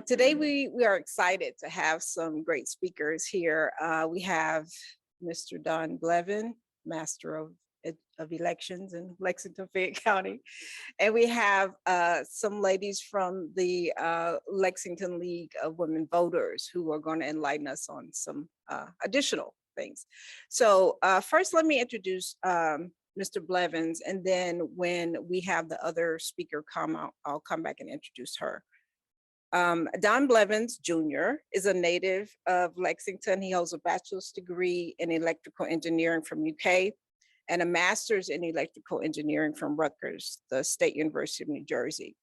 Today we are excited to have some great speakers here. We have Mr. Don Blevin, Master of Elections in Lexington, Fayette County. And we have some ladies from the Lexington League of Women Voters who are going to enlighten us on some additional things. So first, let me introduce Mr. Blevins, and then when we have the other speaker come out, I'll come back and introduce her. Don Blevins Jr. is a native of Lexington. He holds a bachelor's degree in electrical engineering from UK and a master's in electrical engineering from Rutgers, the State University of New Jersey.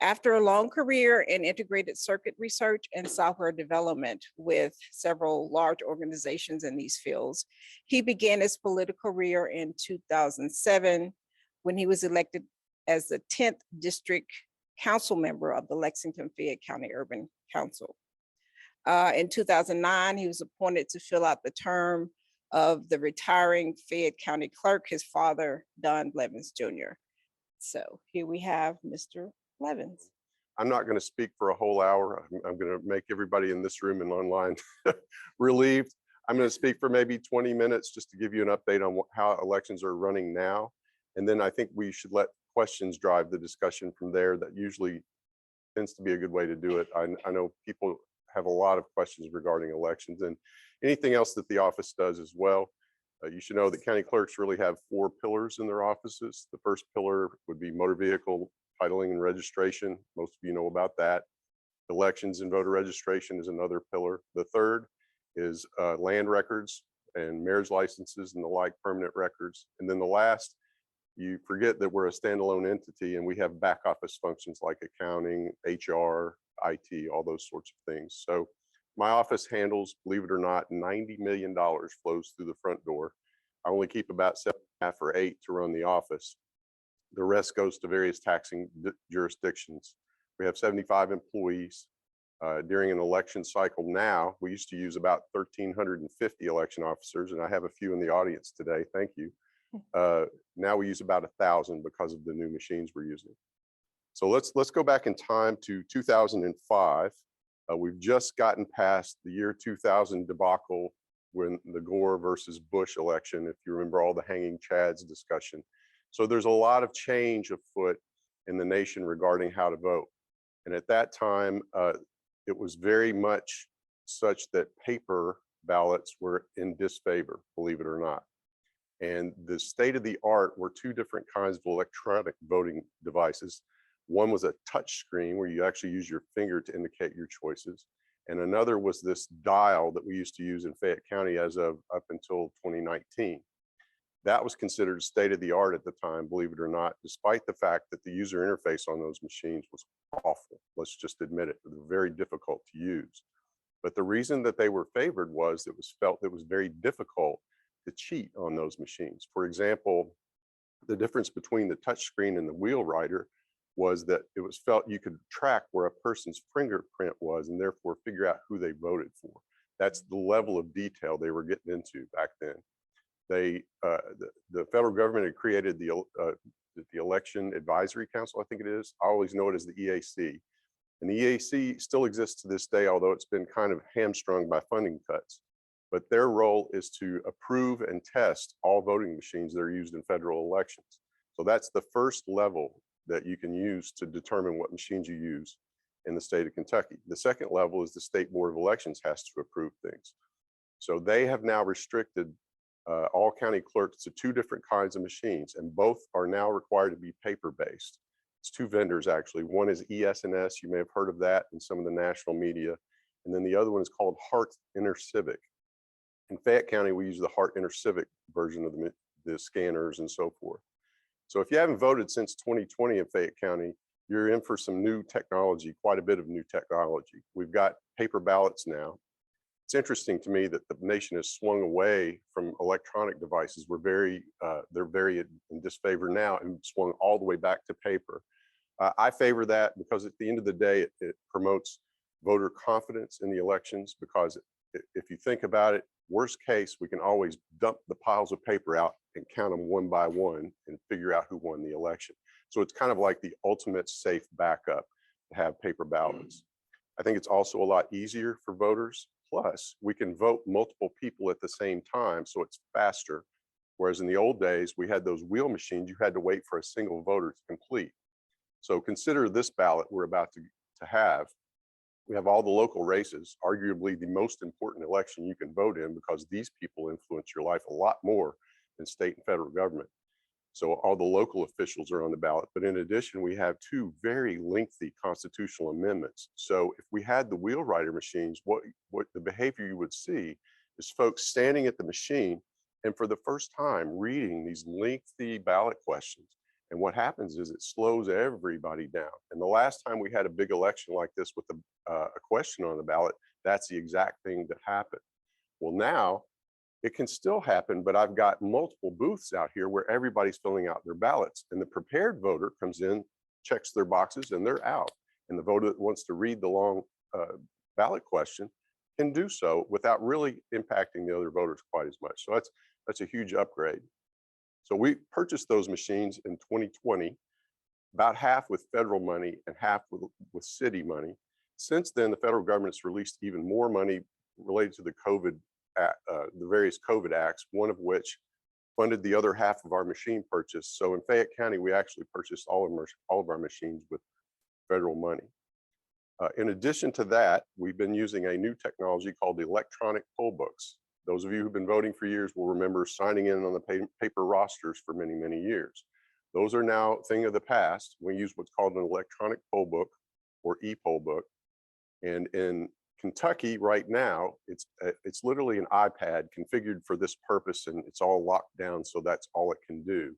After a long career in integrated circuit research and software development with several large organizations in these fields, he began his political career in 2007 when he was elected as the 10th District Council member of the Lexington Fayette County Urban Council. In 2009, he was appointed to fill out the term of the retiring Fayette County clerk, his father, Don Blevins Jr. So here we have Mr. Blevins. I'm not going to speak for a whole hour. I'm going to make everybody in this room and online relieved. I'm going to speak for maybe 20 minutes just to give you an update on how elections are running now. And then I think we should let questions drive the discussion from there. That usually tends to be a good way to do it. I know people have a lot of questions regarding elections and anything else that the office does as well. You should know that county clerks really have 4 pillars in their offices. The first pillar would be motor vehicle titling and registration. Most of you know about that. Elections and voter registration is another pillar. The third is land records and marriage licenses and the like, permanent records. And then the last, you forget that we're a standalone entity and we have back office functions like accounting, HR, IT, all those sorts of things. So my office handles, believe it or not, $90 million flows through the front door. I only keep about 7.5 or 8 to run the office. The rest goes to various taxing jurisdictions. We have 75 employees. During an election cycle now, we used to use about 1,350 election officers, and I have a few in the audience today, thank you. Now we use about 1,000 because of the new machines we're using. So let's go back in time to 2005. We've just gotten past the year 2000 debacle when the Gore versus Bush election, if you remember all the hanging chads discussion. So there's a lot of change afoot in the nation regarding how to vote. And at that time, it was very much such that paper ballots were in disfavor, believe it or not. And the state of the art were 2 different kinds of electronic voting devices. One was a touch screen where you actually use your finger to indicate your choices. And another was this dial that we used to use in Fayette County as of up until 2019. That was considered state of the art at the time, believe it or not, despite the fact that the user interface on those machines was awful. Let's just admit it, they were very difficult to use. But the reason that they were favored was it was felt that it was very difficult to cheat on those machines. For example, the difference between the touch screen and the wheel writer was that it was felt you could track where a person's fingerprint was and therefore figure out who they voted for. That's the level of detail they were getting into back then. The federal government had created the Election Advisory Council, I think it is. I always know it as the EAC. And the EAC still exists to this day, although it's been kind of hamstrung by funding cuts. But their role is to approve and test all voting machines that are used in federal elections. So that's the first level that you can use to determine what machines you use in the state of Kentucky. The second level is the State Board of Elections has to approve things. So they have now restricted all county clerks to 2 different kinds of machines, and both are now required to be paper-based. It's 2 vendors actually. One is ES&S, you may have heard of that in some of the national media, and then the other one is called Hart InterCivic. In Fayette County, we use the Hart InterCivic version of the scanners and so forth. So if you haven't voted since 2020 in Fayette County, you're in for some new technology, quite a bit of new technology. We've got paper ballots now. It's interesting to me that the nation has swung away from electronic devices. They're very in disfavor now and swung all the way back to paper. I favor that because at the end of the day, it promotes voter confidence in the elections, because if you think about it, worst case, we can always dump the piles of paper out and count them one by one and figure out who won the election. So it's kind of like the ultimate safe backup to have paper ballots. I think it's also a lot easier for voters. Plus, we can vote multiple people at the same time, so it's faster. Whereas in the old days, we had those wheel machines, you had to wait for a single voter to complete. So consider this ballot we're about to have. We have all the local races, arguably the most important election you can vote in because these people influence your life a lot more than state and federal government. So all the local officials are on the ballot. But in addition, we have two very lengthy constitutional amendments. So if we had the wheel writer machines, what the behavior you would see is folks standing at the machine and for the first time reading these lengthy ballot questions. And what happens is it slows everybody down. And the last time we had a big election like this with a question on the ballot, that's the exact thing that happened. Well, now it can still happen, but I've got multiple booths out here where everybody's filling out their ballots, and the prepared voter comes in, checks their boxes, and they're out. And the voter that wants to read the long ballot question can do so without really impacting the other voters quite as much. So that's a huge upgrade. So we purchased those machines in 2020, about half with federal money and half with city money. Since then, the federal government's released even more money related to the various COVID acts, one of which funded the other half of our machine purchase. So in Fayette County, we actually purchased all of our machines with federal money. In addition to that, we've been using a new technology called the electronic poll books. Those of you who've been voting for years will remember signing in on the paper rosters for many, many years. Those are now a thing of the past. We use what's called an electronic poll book or e-poll book. And in Kentucky right now, it's literally an iPad configured for this purpose, and it's all locked down, so that's all it can do.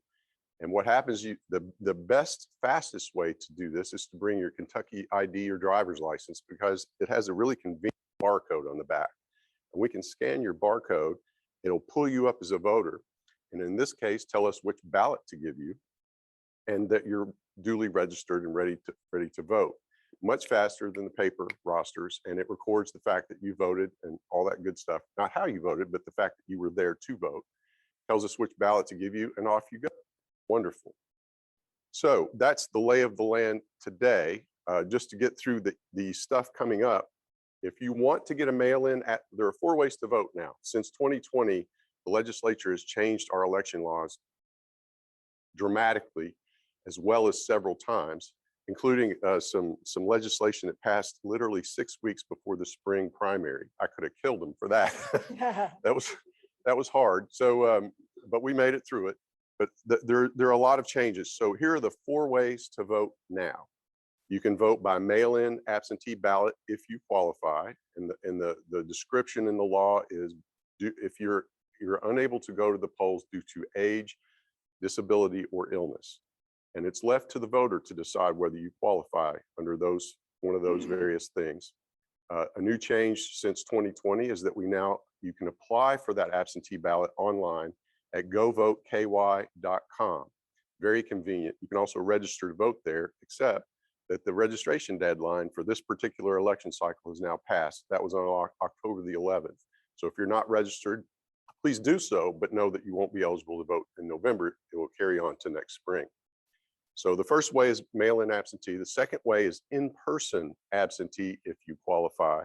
And what happens, the best, fastest way to do this is to bring your Kentucky ID or driver's license because it has a really convenient barcode on the back. And we can scan your barcode, it'll pull you up as a voter, and in this case, tell us which ballot to give you, and that you're duly registered and ready to vote. Much faster than the paper rosters, and it records the fact that you voted and all that good stuff. Not how you voted, but the fact that you were there to vote. Tells us which ballot to give you, and off you go. Wonderful. So that's the lay of the land today. Just to get through the stuff coming up, if you want to get a mail-in, there are 4 ways to vote now. Since 2020, the legislature has changed our election laws dramatically, as well as several times, including some legislation that passed literally 6 weeks before the spring primary. I could have killed them for that. that was hard. So, but we made it through it. But there are a lot of changes. So here are the 4 ways to vote now. You can vote by mail-in absentee ballot if you qualify, and the description in the law is if you're unable to go to the polls due to age, disability, or illness. And it's left to the voter to decide whether you qualify under one of those various things. A new change since 2020 is that you can apply for that absentee ballot online at govoteky.com. Very convenient. You can also register to vote there, except that the registration deadline for this particular election cycle has now passed. That was on October the 11th. So if you're not registered, please do so, but know that you won't be eligible to vote in November. It will carry on to next spring. So the first way is mail-in absentee. The second way is in-person absentee if you qualify.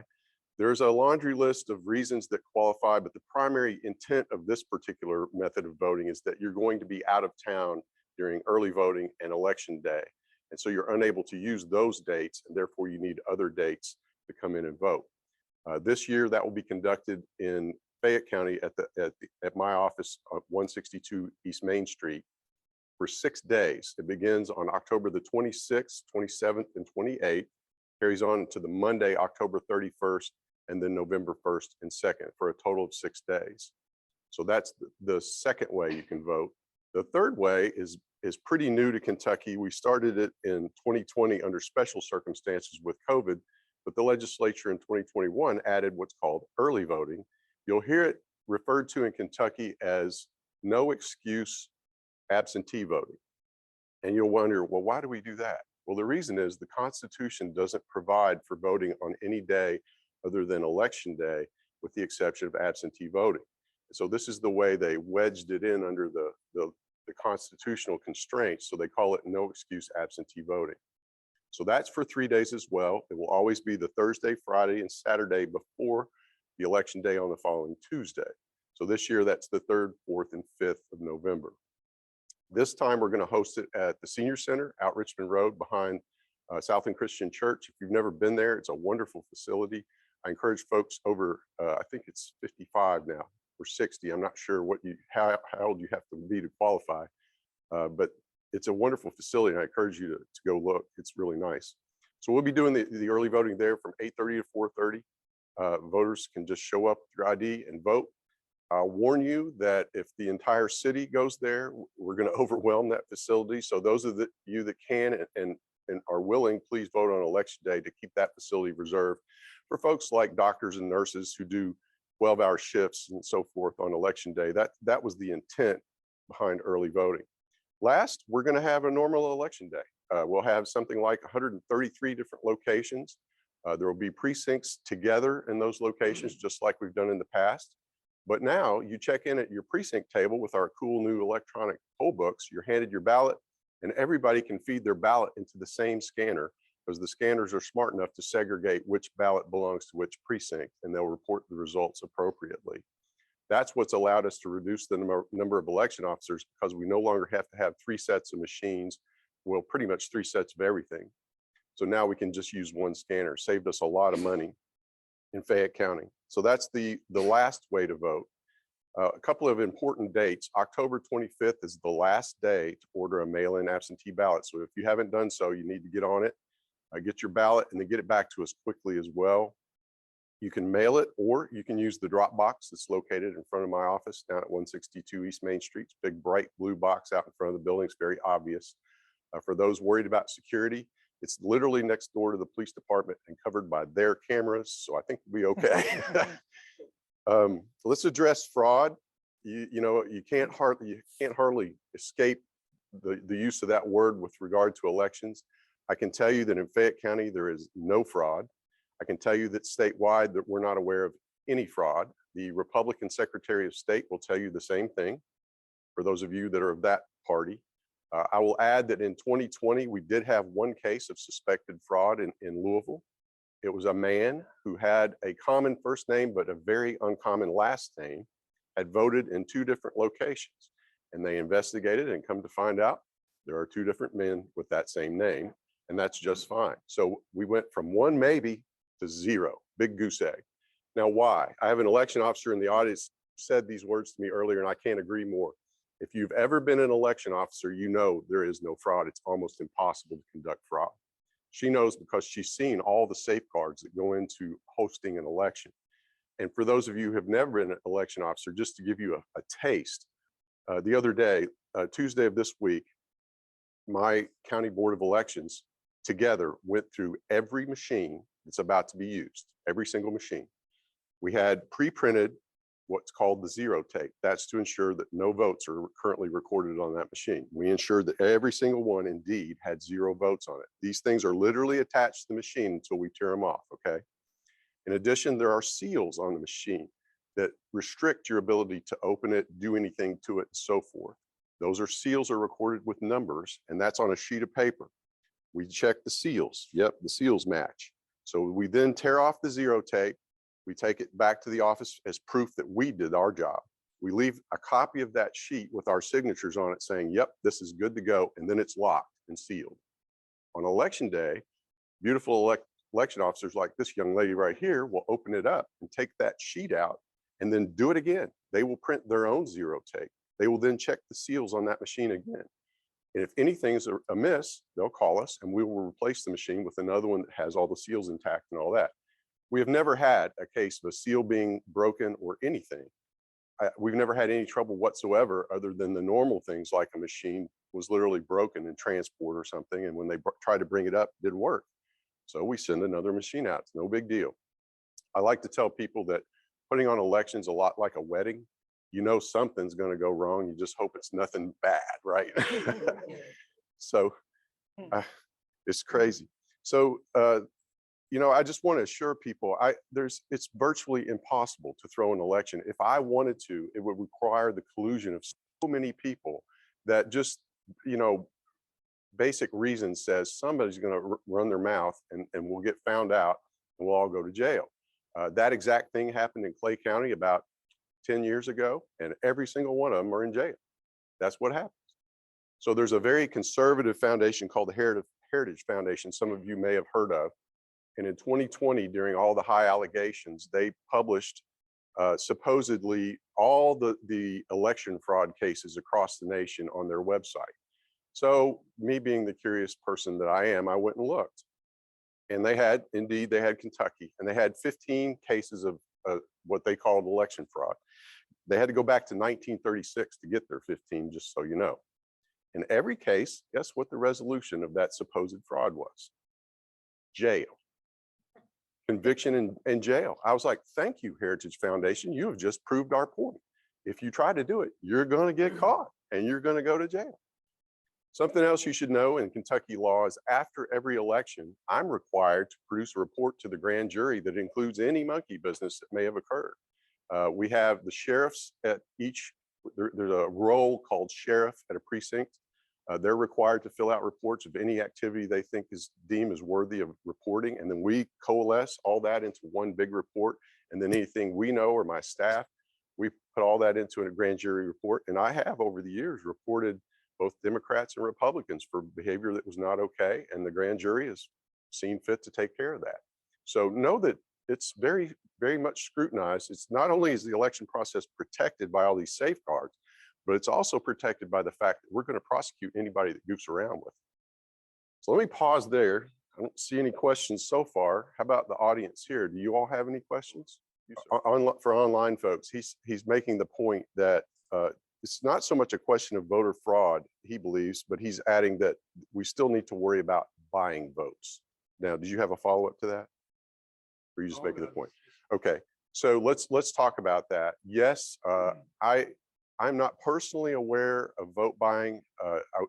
There's a laundry list of reasons that qualify, but the primary intent of this particular method of voting is that you're going to be out of town during early voting and election day. And so you're unable to use those dates, and therefore you need other dates to come in and vote. This year, that will be conducted in Fayette County at my office, 162 East Main Street, for 6 days. It begins on October the 26th, 27th, and 28th, carries on to the Monday, October 31st, and then November 1st and 2nd for a total of 6 days. So that's the second way you can vote. The third way is pretty new to Kentucky. We started it in 2020 under special circumstances with COVID, but the legislature in 2021 added what's called early voting. You'll hear it referred to in Kentucky as no excuse absentee voting. And you'll wonder, well, why do we do that? Well, the reason is the Constitution doesn't provide for voting on any day other than election day, with the exception of absentee voting. So this is the way they wedged it in under the constitutional constraints. So they call it no excuse absentee voting. So that's for 3 days as well. It will always be the Thursday, Friday, and Saturday before the election day on the following Tuesday. So this year, that's the 3rd, 4th, and 5th of November. This time, we're going to host it at the Senior Center out Richmond Road behind Southland Christian Church. If you've never been there, it's a wonderful facility. I encourage folks over, I think it's 55 now or 60. I'm not sure how old you have to be to qualify, but it's a wonderful facility, and I encourage you to go look. It's really nice. So we'll be doing the early voting there from 8:30 to 4:30. Voters can just show up with your ID and vote. I'll warn you that if the entire city goes there, we're going to overwhelm that facility. So those of you that can and are willing, please vote on election day to keep that facility reserved for folks like doctors and nurses who do 12-hour shifts and so forth on election day. That was the intent behind early voting. Last, we're going to have a normal election day. We'll have something like 133 different locations. There will be precincts together in those locations, just like we've done in the past. But now you check in at your precinct table with our cool new electronic poll books. You're handed your ballot, and everybody can feed their ballot into the same scanner, because the scanners are smart enough to segregate which ballot belongs to which precinct, and they'll report the results appropriately. That's what's allowed us to reduce the number of election officers, because we no longer have to have 3 sets of machines. Well, pretty much 3 sets of everything. So now we can just use one scanner. Saved us a lot of money in Fayette County. So that's the last way to vote. A couple of important dates. October 25th is the last day to order a mail-in absentee ballot. So if you haven't done so, you need to get on it, get your ballot, and then get it back to us quickly as well. You can mail it, or you can use the drop box that's located in front of my office down at 162 East Main Street. It's a big bright blue box out in front of the building. It's very obvious. For those worried about security, it's literally next door to the police department and covered by their cameras. So I think we'll be okay. Let's address fraud. You can't hardly escape the use of that word with regard to elections. I can tell you that in Fayette County, there is no fraud. I can tell you that statewide that we're not aware of any fraud. The Republican Secretary of State will tell you the same thing, for those of you that are of that party. I will add that in 2020, we did have one case of suspected fraud in Louisville. It was a man who had a common first name, but a very uncommon last name, had voted in 2 different locations. And they investigated and come to find out there are 2 different men with that same name, and that's just fine. So we went from 1 maybe to 0, big goose egg. Now, why? I have an election officer in the audience who said these words to me earlier, and I can't agree more. If you've ever been an election officer, you know there is no fraud. It's almost impossible to conduct fraud. She knows because she's seen all the safeguards that go into hosting an election. And for those of you who have never been an election officer, just to give you a taste, the other day, Tuesday of this week, my county board of elections together went through every machine that's about to be used, every single machine. We had pre-printed what's called the 0 tape. That's to ensure that no votes are currently recorded on that machine. We ensured that every single one indeed had 0 votes on it. These things are literally attached to the machine until we tear them off, okay? In addition, there are seals on the machine that restrict your ability to open it, do anything to it, and so forth. Those seals are recorded with numbers, and that's on a sheet of paper. We check the seals. Yep, the seals match. So we then tear off the 0 tape. We take it back to the office as proof that we did our job. We leave a copy of that sheet with our signatures on it saying, yep, this is good to go, and then it's locked and sealed. On election day, beautiful election officers like this young lady right here will open it up and take that sheet out and then do it again. They will print their own 0 tape. They will then check the seals on that machine again. And if anything is amiss, they'll call us and we will replace the machine with another one that has all the seals intact and all that. We have never had a case of a seal being broken or anything. We've never had any trouble whatsoever other than the normal things like a machine was literally broken in transport or something. And when they tried to bring it up, it didn't work. So we send another machine out. It's no big deal. I like to tell people that putting on elections a lot like a wedding. You know something's going to go wrong. You just hope it's nothing bad, right? So it's crazy. So I just want to assure people, it's virtually impossible to throw an election. If I wanted to, it would require the collusion of so many people that just, basic reason says somebody's going to run their mouth and we'll get found out and we'll all go to jail. That exact thing happened in Clay County about 10 years ago, and every single one of them are in jail. That's what happens. So there's a very conservative foundation called the Heritage Foundation, some of you may have heard of. And in 2020, during all the high allegations, they published supposedly all the election fraud cases across the nation on their website. So me being the curious person that I am, I went and looked. And they had Kentucky, and they had 15 cases of what they called election fraud. They had to go back to 1936 to get their 15, just so you know. In every case, guess what the resolution of that supposed fraud was? Jail. Conviction and jail. I was like, thank you, Heritage Foundation. You have just proved our point. If you try to do it, you're going to get caught and you're going to go to jail. Something else you should know in Kentucky law is after every election, I'm required to produce a report to the grand jury that includes any monkey business that may have occurred. We have the sheriffs at each, there's a role called sheriff at a precinct. They're required to fill out reports of any activity they think is deemed as worthy of reporting. And then we coalesce all that into one big report. And then anything we know or my staff, we put all that into a grand jury report. And I have over the years reported both Democrats and Republicans for behavior that was not okay. And the grand jury has seen fit to take care of that. So know that it's very, very much scrutinized. It's not only is the election process protected by all these safeguards, but it's also protected by the fact that we're going to prosecute anybody that goofs around with it. So let me pause there. I don't see any questions so far. How about the audience here? Do you all have any questions? For online folks, he's making the point that it's not so much a question of voter fraud, he believes, but he's adding that we still need to worry about buying votes. Now, did you have a follow-up to that? Or are you just making the point? Okay, so let's talk about that. Yes, I'm not personally aware of vote buying.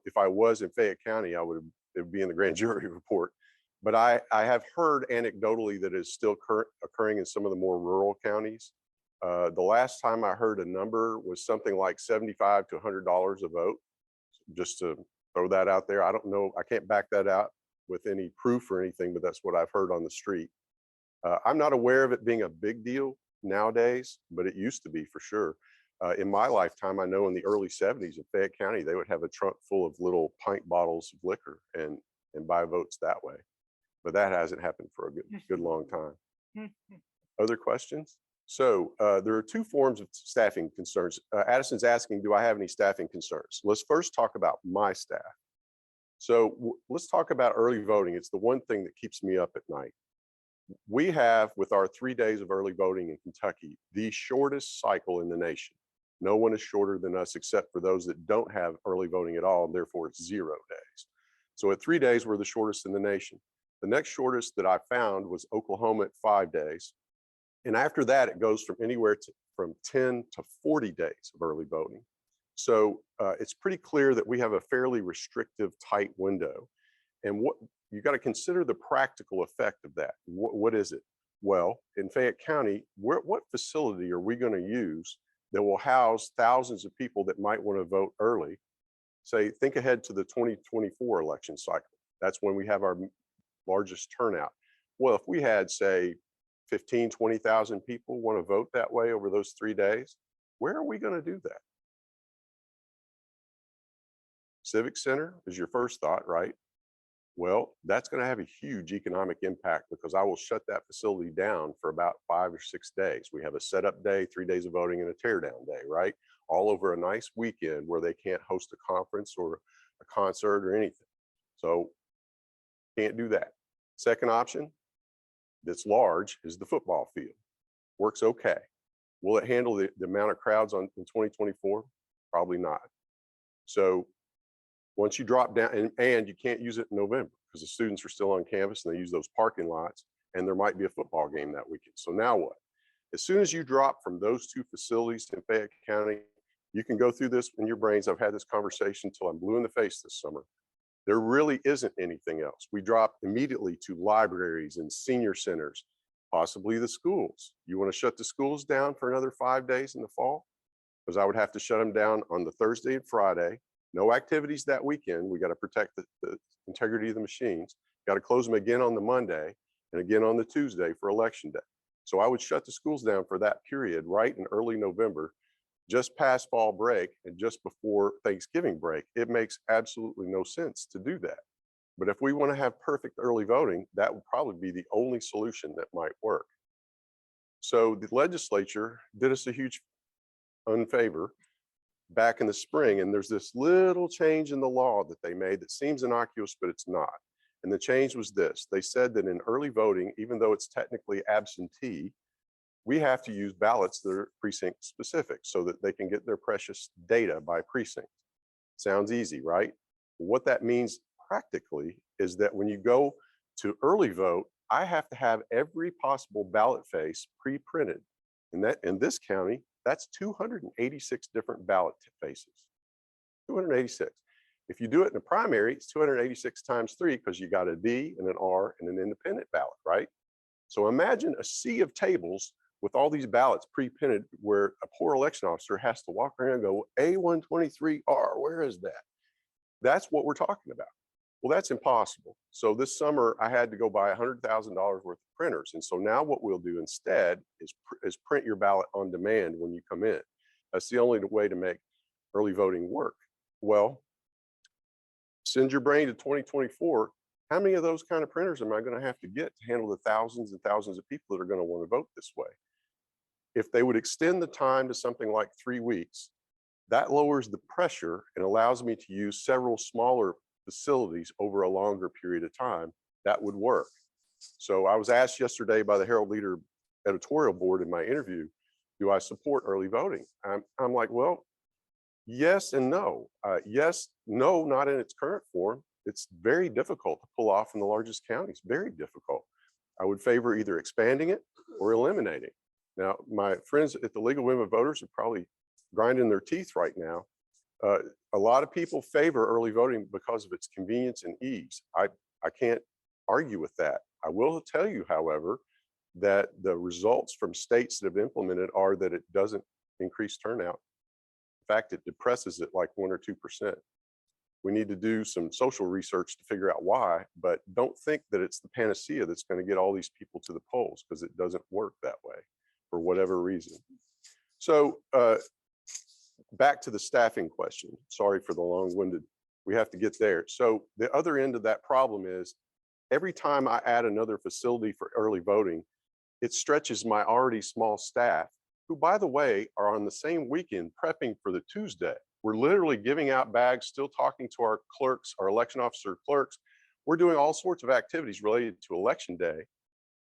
If I was in Fayette County, it would be in the grand jury report. But I have heard anecdotally that it's still occurring in some of the more rural counties. The last time I heard a number was something like $75 to $100 a vote. Just to throw that out there. I don't know, I can't back that out with any proof or anything, but that's what I've heard on the street. I'm not aware of it being a big deal nowadays, but it used to be for sure. In my lifetime, I know in the early 70s in Fayette County, they would have a trunk full of little pint bottles of liquor and buy votes that way. But that hasn't happened for a good long time. Other questions? So there are two forms of staffing concerns. Addison's asking, do I have any staffing concerns? Let's first talk about my staff. So let's talk about early voting. It's the one thing that keeps me up at night. We have, with our 3 days of early voting in Kentucky, the shortest cycle in the nation. No one is shorter than us except for those that don't have early voting at all, and therefore it's 0 days. So at 3 days, we're the shortest in the nation. The next shortest that I found was Oklahoma at 5 days. And after that, it goes from anywhere from 10 to 40 days of early voting. So it's pretty clear that we have a fairly restrictive, tight window. And what you got to consider the practical effect of that. What is it? Well, in Fayette County, what facility are we going to use that will house thousands of people that might want to vote early? Say, think ahead to the 2024 election cycle. That's when we have our largest turnout. Well, if we had, say, 15, 20,000 people want to vote that way over those 3 days, where are we going to do that? Civic Center is your first thought, right? Well, that's going to have a huge economic impact because I will shut that facility down for about 5 or 6 days. We have a setup day, 3 days of voting, and a teardown day, right? All over a nice weekend where they can't host a conference or a concert or anything. So can't do that. Second option that's large is the football field. Works okay. Will it handle the amount of crowds in 2024? Probably not. So once you drop down, and you can't use it in November because the students are still on campus and they use those parking lots, and there might be a football game that weekend. So now what? As soon as you drop from those two facilities in Fayette County, you can go through this in your brains. I've had this conversation till I'm blue in the face this summer. There really isn't anything else. We drop immediately to libraries and senior centers, possibly the schools. You want to shut the schools down for another 5 days in the fall? Because I would have to shut them down on the Thursday and Friday, No activities that weekend. We got to protect the integrity of the machines. Got to close them again on the Monday and again on the Tuesday for election day. So I would shut the schools down for that period right in early November, just past fall break and just before Thanksgiving break. It makes absolutely no sense to do that. But if we want to have perfect early voting, that would probably be the only solution that might work. So the legislature did us a huge unfavor back in the spring, and there's this little change in the law that they made that seems innocuous, but it's not. And the change was this: they said that in early voting, even though it's technically absentee, we have to use ballots that are precinct specific so that they can get their precious data by precinct. Sounds easy, right? What that means practically is that when you go to early vote, I have to have every possible ballot face pre-printed. And that in this county, that's 286 different ballot faces. 286. If you do it in a primary, it's 286 times 3 because you got a D and an R and an independent ballot, right? So imagine a sea of tables with all these ballots pre-printed where a poor election officer has to walk around and go, A123R, where is that? That's what we're talking about. Well, that's impossible. So this summer I had to go buy $100,000 worth of printers. And so now what we'll do instead is print your ballot on demand when you come in. That's the only way to make early voting work. Well, send your brain to 2024. How many of those kind of printers am I going to have to get to handle the thousands and thousands of people that are going to want to vote this way? If they would extend the time to something like 3 weeks, that lowers the pressure and allows me to use several smaller facilities over a longer period of time. That would work. So I was asked yesterday by the Herald Leader editorial board in my interview, do I support early voting? I'm like, well, yes and no. Yes, no, not in its current form. It's very difficult to pull off in the largest counties, very difficult. I would favor either expanding it or eliminating. Now, my friends at the League of Women Voters are probably grinding their teeth right now. A lot of people favor early voting because of its convenience and ease. I can't argue with that. I will tell you, however, that the results from states that have implemented are that it doesn't increase turnout. In fact, it depresses it like 1 or 2%. We need to do some social research to figure out why, but don't think that it's the panacea that's going to get all these people to the polls, because it doesn't work that way for whatever reason. So back to the staffing question. Sorry for the long-winded, we have to get there. So the other end of that problem is every time I add another facility for early voting, it stretches my already small staff, who, by the way, are on the same weekend prepping for the Tuesday. We're literally giving out bags, still talking to our clerks, our election officer clerks. We're doing all sorts of activities related to election day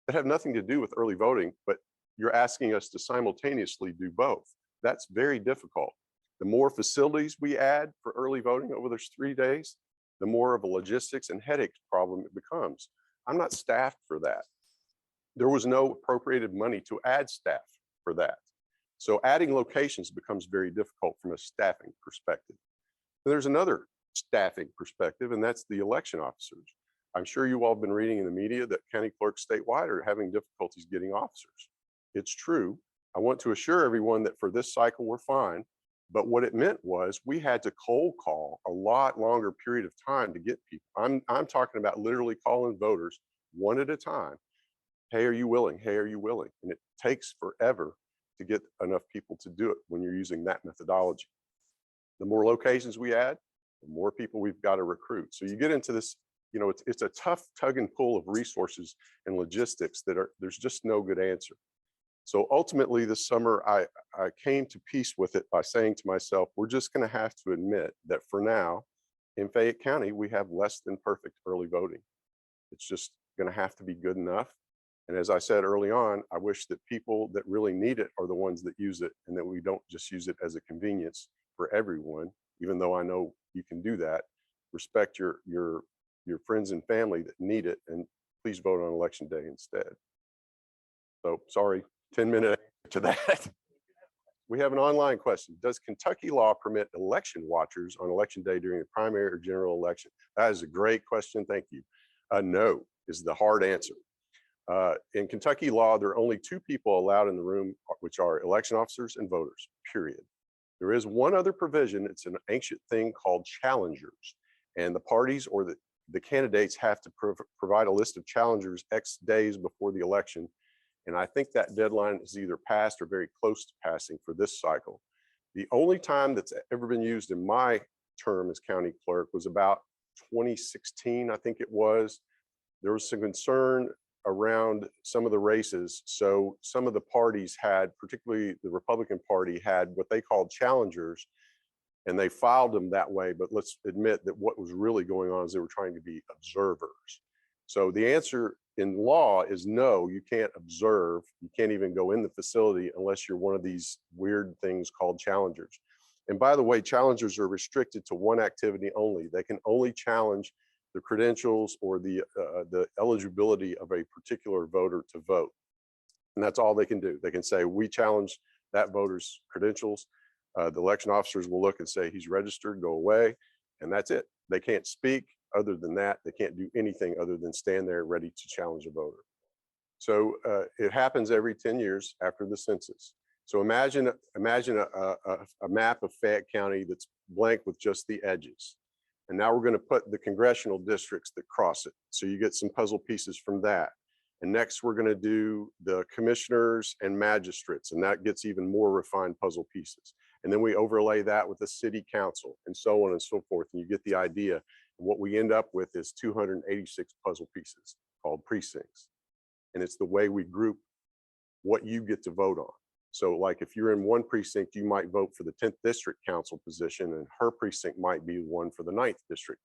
that have nothing to do with early voting, but you're asking us to simultaneously do both. That's very difficult. The more facilities we add for early voting over those 3 days, the more of a logistics and headache problem it becomes. I'm not staffed for that. There was no appropriated money to add staff for that. So adding locations becomes very difficult from a staffing perspective. And there's another staffing perspective, and that's the election officers. I'm sure you all have been reading in the media that county clerks statewide are having difficulties getting officers. It's true. I want to assure everyone that for this cycle, we're fine. But what it meant was we had to cold call a lot longer period of time to get people. I'm talking about literally calling voters one at a time. Hey, are you willing? Hey, are you willing? And it takes forever to get enough people to do it when you're using that methodology. The more locations we add, the more people we've got to recruit. So you get into this, you know, it's a tough tug and pull of resources and logistics that there's just no good answer. So ultimately this summer, I came to peace with it by saying to myself, we're just going to have to admit that for now, in Fayette County, we have less than perfect early voting. It's just going to have to be good enough. And as I said early on, I wish that people that really need it are the ones that use it, and that we don't just use it as a convenience for everyone, even though I know you can do that. Respect your friends and family that need it, and please vote on election day instead. So sorry, 10-minute to that. We have an online question. Does Kentucky law permit election watchers on election day during the primary or general election? That is a great question. Thank you. No is the hard answer. In Kentucky law, there are only 2 people allowed in the room, which are election officers and voters, period. There is one other provision. It's an ancient thing called challengers. And the parties or the candidates have to provide a list of challengers X days before the election. And I think that deadline is either passed or very close to passing for this cycle. The only time that's ever been used in my term as county clerk was about 2016, I think it was. There was some concern around some of the races. So some of the parties had, particularly the Republican Party, had what they called challengers, and they filed them that way. But let's admit that what was really going on is they were trying to be observers. So the answer in law is no, you can't observe. You can't even go in the facility unless you're one of these weird things called challengers. And by the way, challengers are restricted to one activity only. They can only challenge the credentials or the eligibility of a particular voter to vote. And that's all they can do. They can say, we challenge that voter's credentials. The election officers will look and say, he's registered, go away. And that's it. They can't speak. Other than that, they can't do anything other than stand there ready to challenge a voter. So it happens every 10 years after the census. So imagine a map of Fayette County that's blank with just the edges. And now we're going to put the congressional districts that cross it. So you get some puzzle pieces from that. And next we're going to do the commissioners and magistrates, and that gets even more refined puzzle pieces. And then we overlay that with the city council and so on and so forth. And you get the idea. And what we end up with is 286 puzzle pieces called precincts. And it's the way we group what you get to vote on. So like if you're in one precinct, you might vote for the 10th district council position, and her precinct might be one for the 9th district.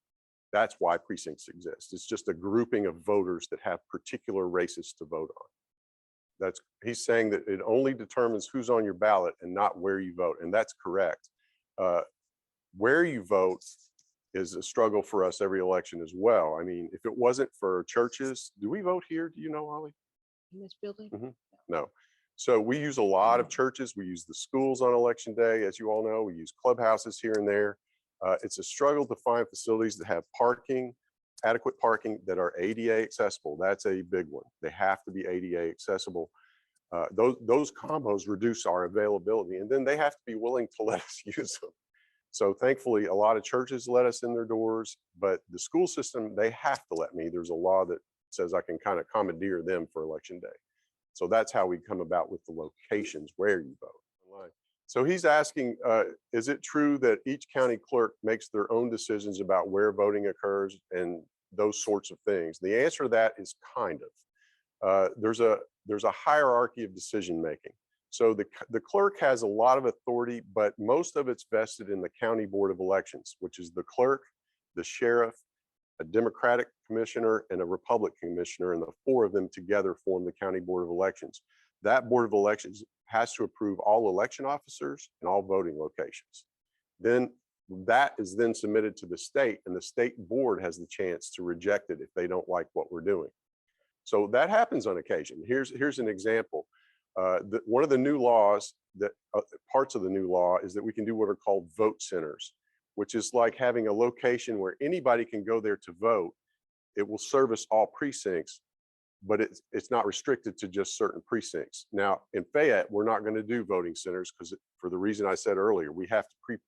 That's why precincts exist. It's just a grouping of voters that have particular races to vote on. He's saying that it only determines who's on your ballot and not where you vote. And that's correct. Where you vote is a struggle for us every election as well. I mean, if it wasn't for churches, do we vote here? Do you know, Holly? In this building? No. So we use a lot of churches. We use the schools on election day, as you all know. We use clubhouses here and there. It's a struggle to find facilities that have parking, adequate parking, that are ADA accessible. That's a big one. They have to be ADA accessible. Those combos reduce our availability, and then they have to be willing to let us use them. So thankfully, a lot of churches let us in their doors, but the school system, they have to let me. There's a law that says I can kind of commandeer them for election day. So that's how we come about with the locations where you vote. So he's asking, is it true that each county clerk makes their own decisions about where voting occurs and those sorts of things? The answer to that is kind of. There's a hierarchy of decision making. So the clerk has a lot of authority, but most of it's vested in the county board of elections, which is the clerk, the sheriff, a Democratic commissioner, and a Republican commissioner, and the four of them together form the county board of elections. That board of elections has to approve all election officers and all voting locations. Then that is then submitted to the state, and the state board has the chance to reject it if they don't like what we're doing. So that happens on occasion. Here's an example. One of the new laws, parts of the new law, is that we can do what are called vote centers, which is like having a location where anybody can go there to vote. It will service all precincts, but it's not restricted to just certain precincts. Now in Fayette, we're not going to do voting centers because for the reason I said earlier, we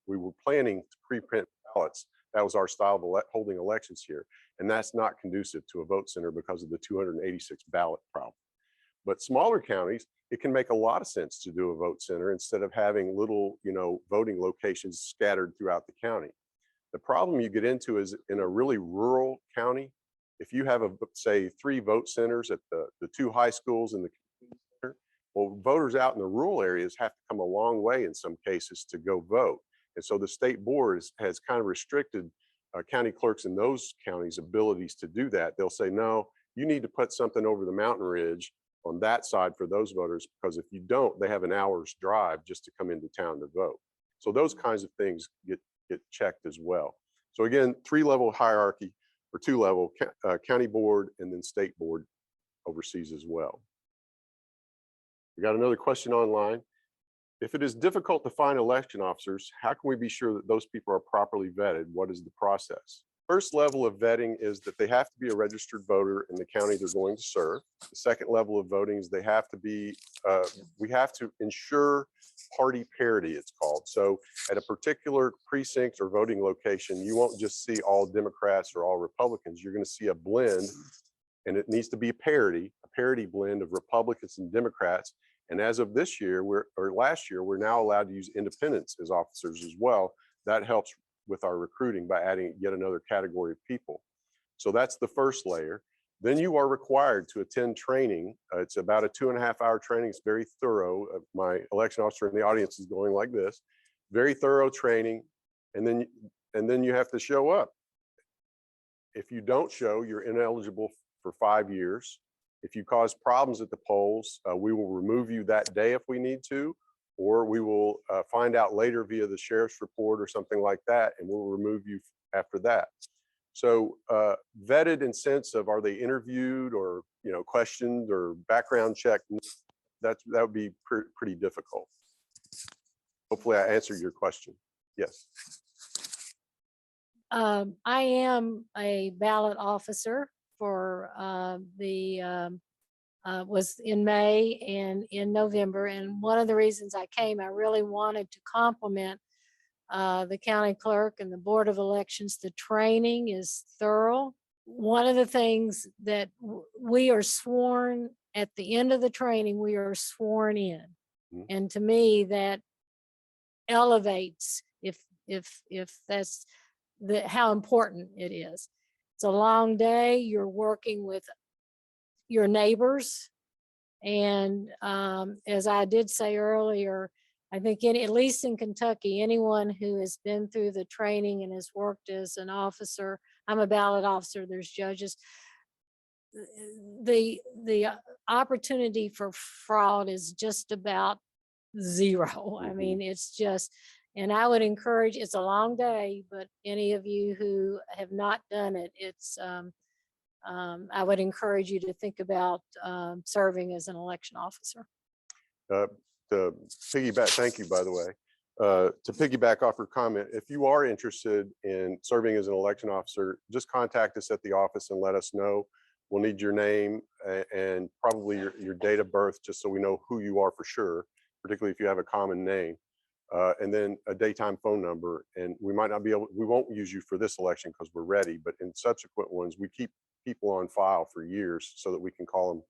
were planning to pre-print ballots. That was our style of holding elections here. And that's not conducive to a vote center because of the 286 ballot problem. But smaller counties, it can make a lot of sense to do a vote center instead of having little, voting locations scattered throughout the county. The problem you get into is in a really rural county, if you have say 3 vote centers at the 2 high schools in the community center, well, voters out in the rural areas have to come a long way in some cases to go vote. And so the state board has kind of restricted county clerks in those counties' abilities to do that. They'll say, no, you need to put something over the mountain ridge on that side for those voters, because if you don't, they have an hour's drive just to come into town to vote. So those kinds of things get checked as well. So again, 3-level hierarchy, or 2-level, county board and then state board oversees as well. We got another question online. If it is difficult to find election officers, how can we be sure that those people are properly vetted? What is the process? First level of vetting is that they have to be a registered voter in the county they're going to serve. The second level of voting is they have to be, we have to ensure party parity, it's called. So at a particular precinct or voting location, you won't just see all Democrats or all Republicans. You're going to see a blend, and it needs to be a parity blend of Republicans and Democrats. And as of this year, or last year, we're now allowed to use independents as officers as well. That helps with our recruiting by adding yet another category of people. So that's the first layer. Then you are required to attend training. It's about a 2.5-hour training. It's very thorough. My election officer in the audience is going like this. Very thorough training. And then you have to show up. If you don't show, you're ineligible for 5 years. If you cause problems at the polls, we will remove you that day if we need to, or we will find out later via the sheriff's report or something like that, and we'll remove you after that. So vetted in sense of, are they interviewed or questioned or background checked? That would be pretty difficult. Hopefully I answered your question. Yes. I am a ballot officer for was in May and in November. And one of the reasons I came, I really wanted to compliment the county clerk and the Board of Elections. The training is thorough. One of the things that we are sworn at the end of the training, we are sworn in. And to me, that elevates if that's how important it is. It's a long day. You're working with your neighbors. And as I did say earlier, I think at least in Kentucky, anyone who has been through the training and has worked as an officer, I'm a ballot officer, there's judges, the opportunity for fraud is just about zero. I mean, it's just, and I would encourage, it's a long day, but any of you who have not done it, it's, I would encourage you to think about serving as an election officer. To piggyback, thank you, by the way. To piggyback off your comment, if you are interested in serving as an election officer, just contact us at the office and let us know. We'll need your name and probably your date of birth, just so we know who you are for sure, particularly if you have a common name. And then a daytime phone number. And we might not be able, we won't use you for this election because we're ready, but in subsequent ones, we keep people on file for years so that we can call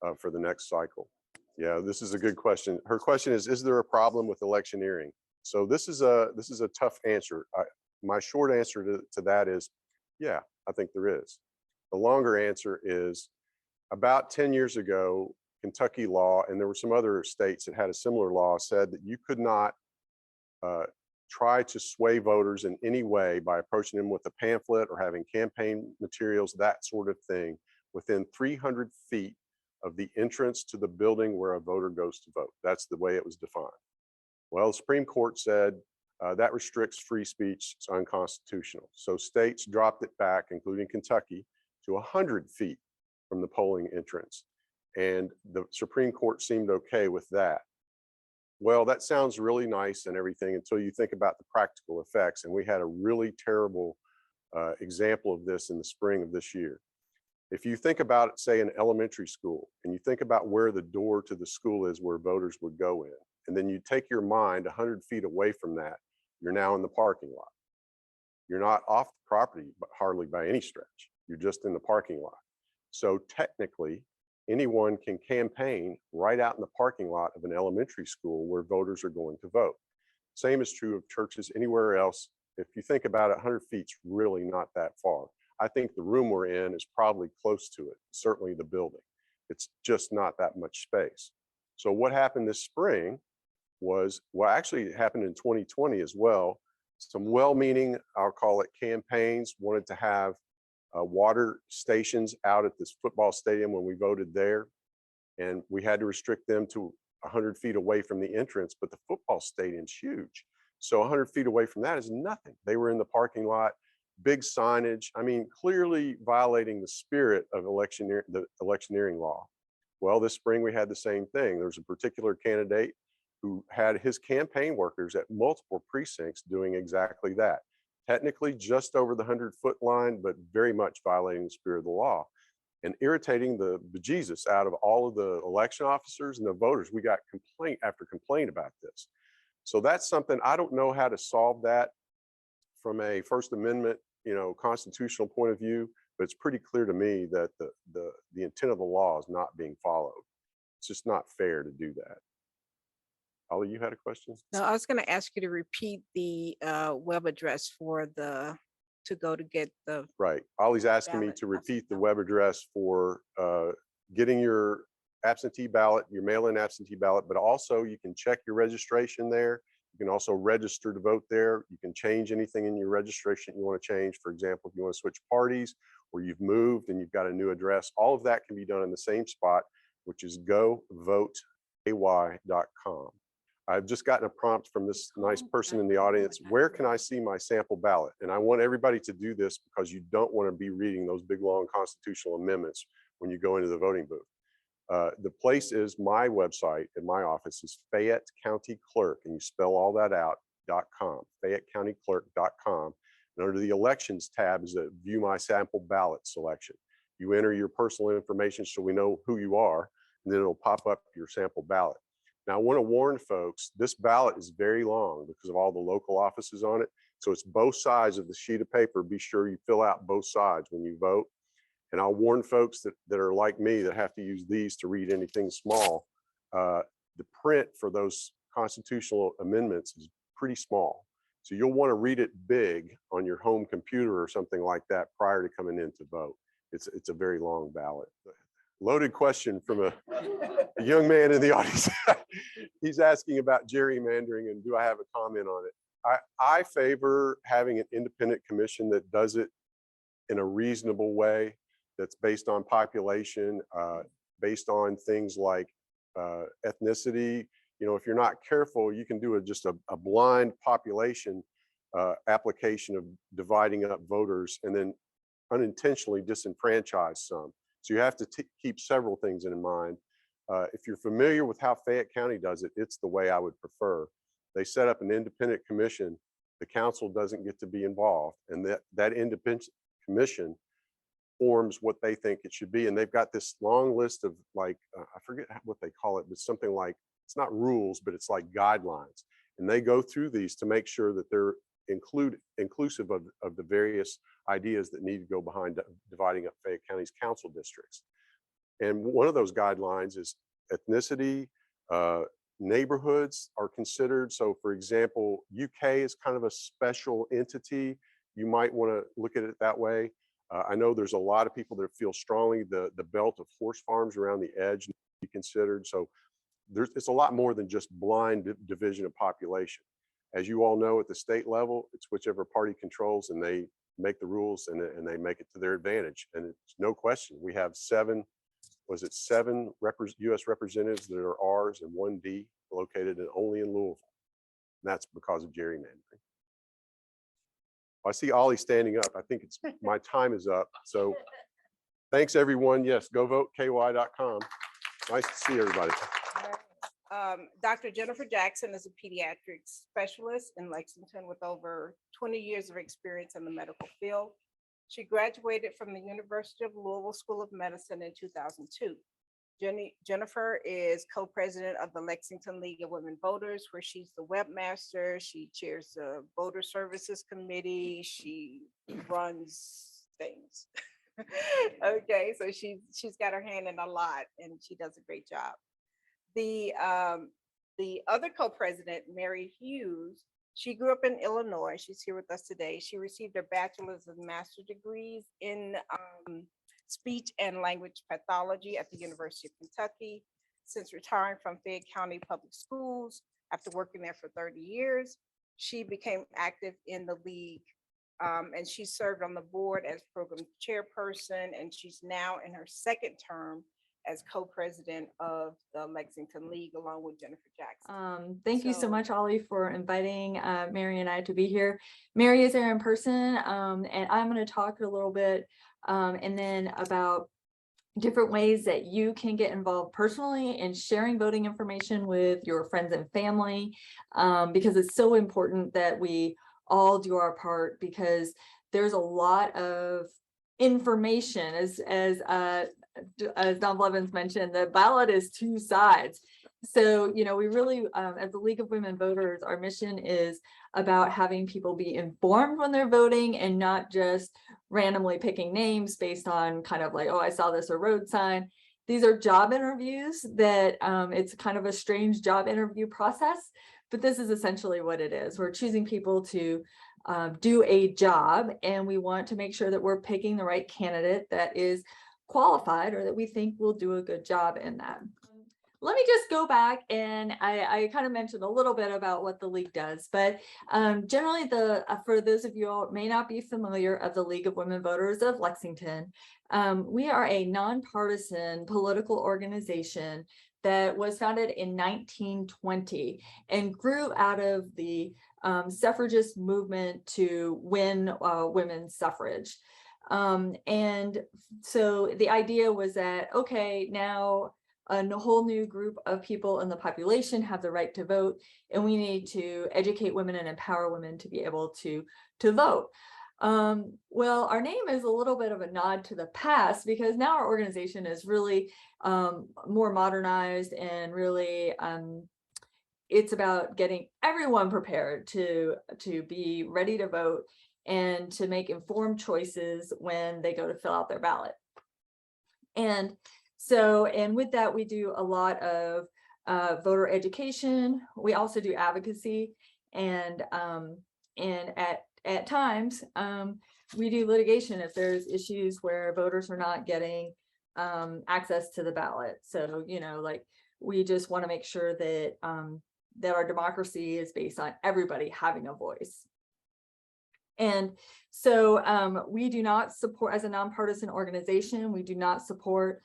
them for the next cycle. Yeah, this is a good question. Her question is there a problem with electioneering? So this is a tough answer. My short answer to that is, yeah, I think there is. The longer answer is, about 10 years ago, Kentucky law, and there were some other states that had a similar law, said that you could not try to sway voters in any way by approaching them with a pamphlet or having campaign materials, that sort of thing, within 300 feet of the entrance to the building where a voter goes to vote. That's the way it was defined. Well, the Supreme Court said that restricts free speech, it's unconstitutional. So states dropped it back, including Kentucky, to 100 feet from the polling entrance. And the Supreme Court seemed okay with that. Well, that sounds really nice and everything until you think about the practical effects. And we had a really terrible example of this in the spring of this year. If you think about, say, an elementary school, and you think about where the door to the school is where voters would go in, and then you take your mind 100 feet away from that, you're now in the parking lot. You're not off the property, but hardly by any stretch. You're just in the parking lot. So technically, anyone can campaign right out in the parking lot of an elementary school where voters are going to vote. Same is true of churches anywhere else. If you think about it, 100 feet's really not that far. I think the room we're in is probably close to it, certainly the building. It's just not that much space. So what happened this spring was, well, actually it happened in 2020 as well. Some well-meaning, I'll call it campaigns, wanted to have water stations out at this football stadium when we voted there. And we had to restrict them to 100 feet away from the entrance, but the football stadium's huge. So 100 feet away from that is nothing. They were in the parking lot, big signage. I mean, clearly violating the spirit of the electioneering law. Well, this spring we had the same thing. There's a particular candidate who had his campaign workers at multiple precincts doing exactly that, technically just over the 100-foot line, but very much violating the spirit of the law and irritating the bejesus out of all of the election officers and the voters. We got complaint after complaint about this. So that's something, I don't know how to solve that from a First Amendment, constitutional point of view, but it's pretty clear to me that the intent of the law is not being followed. It's just not fair to do that. Ollie, you had a question? No, I was going to ask you to repeat the web address to go to get the. Right. Ollie's asking me Ballot. to repeat the web address for getting your absentee ballot, your mail-in absentee ballot, but also you can check your registration there. You can also register to vote there. You can change anything in your registration you want to change. For example, if you want to switch parties or you've moved and you've got a new address, all of that can be done in the same spot, which is govoteky.com. I've just gotten a prompt from this nice person in the audience. Where can I see my sample ballot? And I want everybody to do this because you don't want to be reading those big, long constitutional amendments when you go into the voting booth. The place is my website in my office is Fayette County Clerk, and you spell all that out, .com, FayetteCountyClerk.com. And under the elections tab is a view my sample ballot selection. You enter your personal information so we know who you are, and then it'll pop up your sample ballot. Now, I want to warn folks, this ballot is very long because of all the local offices on it. So it's both sides of the sheet of paper. Be sure you fill out both sides when you vote. And I'll warn folks that are like me that have to use these to read anything small. The print for those constitutional amendments is pretty small. So you'll want to read it big on your home computer or something like that prior to coming in to vote. It's a very long ballot. Loaded question from a young man in the audience. He's asking about gerrymandering and do I have a comment on it? I favor having an independent commission that does it in a reasonable way, that's based on population, based on things like ethnicity. If you're not careful, you can do just a blind population application of dividing up voters and then unintentionally disenfranchise some. So you have to keep several things in mind. If you're familiar with how Fayette County does it, it's the way I would prefer. They set up an independent commission. The council doesn't get to be involved, and that independent commission forms what they think it should be. And they've got this long list of I forget what they call it, but something like, it's not rules, but it's like guidelines. And they go through these to make sure that they're inclusive of the various ideas that need to go behind dividing up Fayette County's council districts. And one of those guidelines is ethnicity, neighborhoods are considered. So for example, UK is kind of a special entity. You might want to look at it that way. I know there's a lot of people that feel strongly the belt of horse farms around the edge to be considered. So it's a lot more than just blind division of population. As you all know, at the state level, it's whichever party controls, and they make the rules and they make it to their advantage. And it's no question, we have seven U.S. representatives that are R's and 1D located only in Louisville. And that's because of gerrymandering. I see Ollie standing up. I think my time is up. So thanks everyone. Yes, govoteky.com. Nice to see everybody. Dr. Jennifer Jackson is a pediatrics specialist in Lexington with over 20 years of experience in the medical field. She graduated from the University of Louisville School of Medicine in 2002. Jennifer is co-president of the Lexington League of Women Voters, where she's the webmaster. She chairs the Voter Services Committee. She runs things. Okay, so she's got her hand in a lot, and she does a great job. The other co-president, Mary Hughes, she grew up in Illinois. She's here with us today. She received her bachelor's and master's degrees in speech and language pathology at the University of Kentucky. Since retiring from Fayette County Public Schools, after working there for 30 years, she became active in the league, and she served on the board as program chairperson, and she's now in her second term as co-president of the Lexington League, along with Jennifer Jackson. Thank you so much, Ollie, for inviting Mary and I to be here. Mary is there in person, and I'm going to talk a little bit and then about different ways that you can get involved personally in sharing voting information with your friends and family, because it's so important that we all do our part, because there's a lot of information, as Don Blevins mentioned, the ballot is two sides. So, you know, we really, as the League of Women Voters, our mission is about having people be informed when they're voting and not just randomly picking names based on kind of like, oh, I saw this a road sign. These are job interviews that it's kind of a strange job interview process, but this is essentially what it is. We're choosing people to do a job, and we want to make sure that we're picking the right candidate that is qualified or that we think will do a good job in that. Let me just go back, and I kind of mentioned a little bit about what the League does, but generally for those of you who may not be familiar of the League of Women Voters of Lexington, we are a nonpartisan political organization that was founded in 1920 and grew out of the suffragist movement to win women's suffrage. And so the idea was that, okay, now a whole new group of people in the population have the right to vote, and we need to educate women and empower women to be able to vote. Well, our name is a little bit of a nod to the past, because now our organization is really more modernized, and really it's about getting everyone prepared to be ready to vote and to make informed choices when they go to fill out their ballot. And so, and with that, we do a lot of voter education. We also do advocacy, and at times we do litigation if there's issues where voters are not getting access to the ballot. So, you know, like, we just want to make sure that that our democracy is based on everybody having a voice. And so we do not support, as a nonpartisan organization, we do not support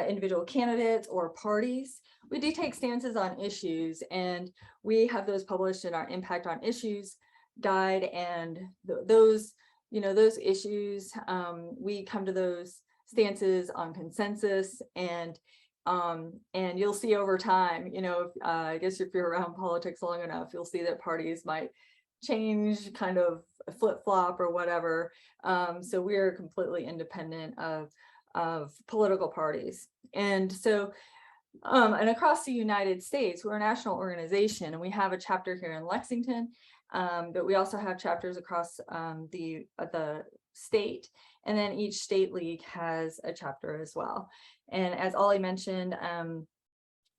individual candidates or parties. We do take stances on issues, and we have those published in our Impact on Issues guide. And those, you know, those issues, we come to those stances on consensus, and you'll see over time, you know, I guess if you're around politics long enough, you'll see that parties might change, kind of flip-flop or whatever. So we're completely independent of political parties. And so and across the United States, we're a national organization, and we have a chapter here in Lexington, but we also have chapters across the state, and then each state league has a chapter as well. And as Ollie mentioned,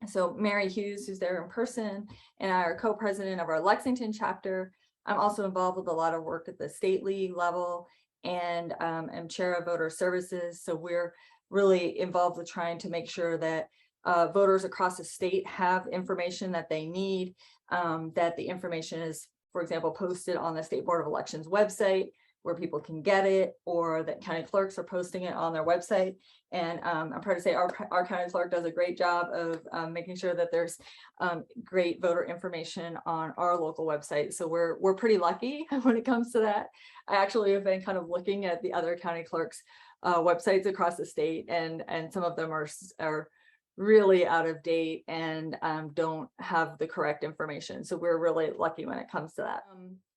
so Mary Hughes, who's there in person, and I are co-president of our Lexington chapter. I'm also involved with a lot of work at the state league level, and am chair of voter services. So we're really involved with trying to make sure that voters across the state have information that they need, that the information is, for example, posted on the State Board of Elections website where people can get it, or that county clerks are posting it on their website. And I'm proud to say our county clerk does a great job of making sure that there's great voter information on our local website. So we're pretty lucky when it comes to that. I actually have been kind of looking at the other county clerks' websites across the state, and some of them are really out of date and don't have the correct information. So we're really lucky when it comes to that.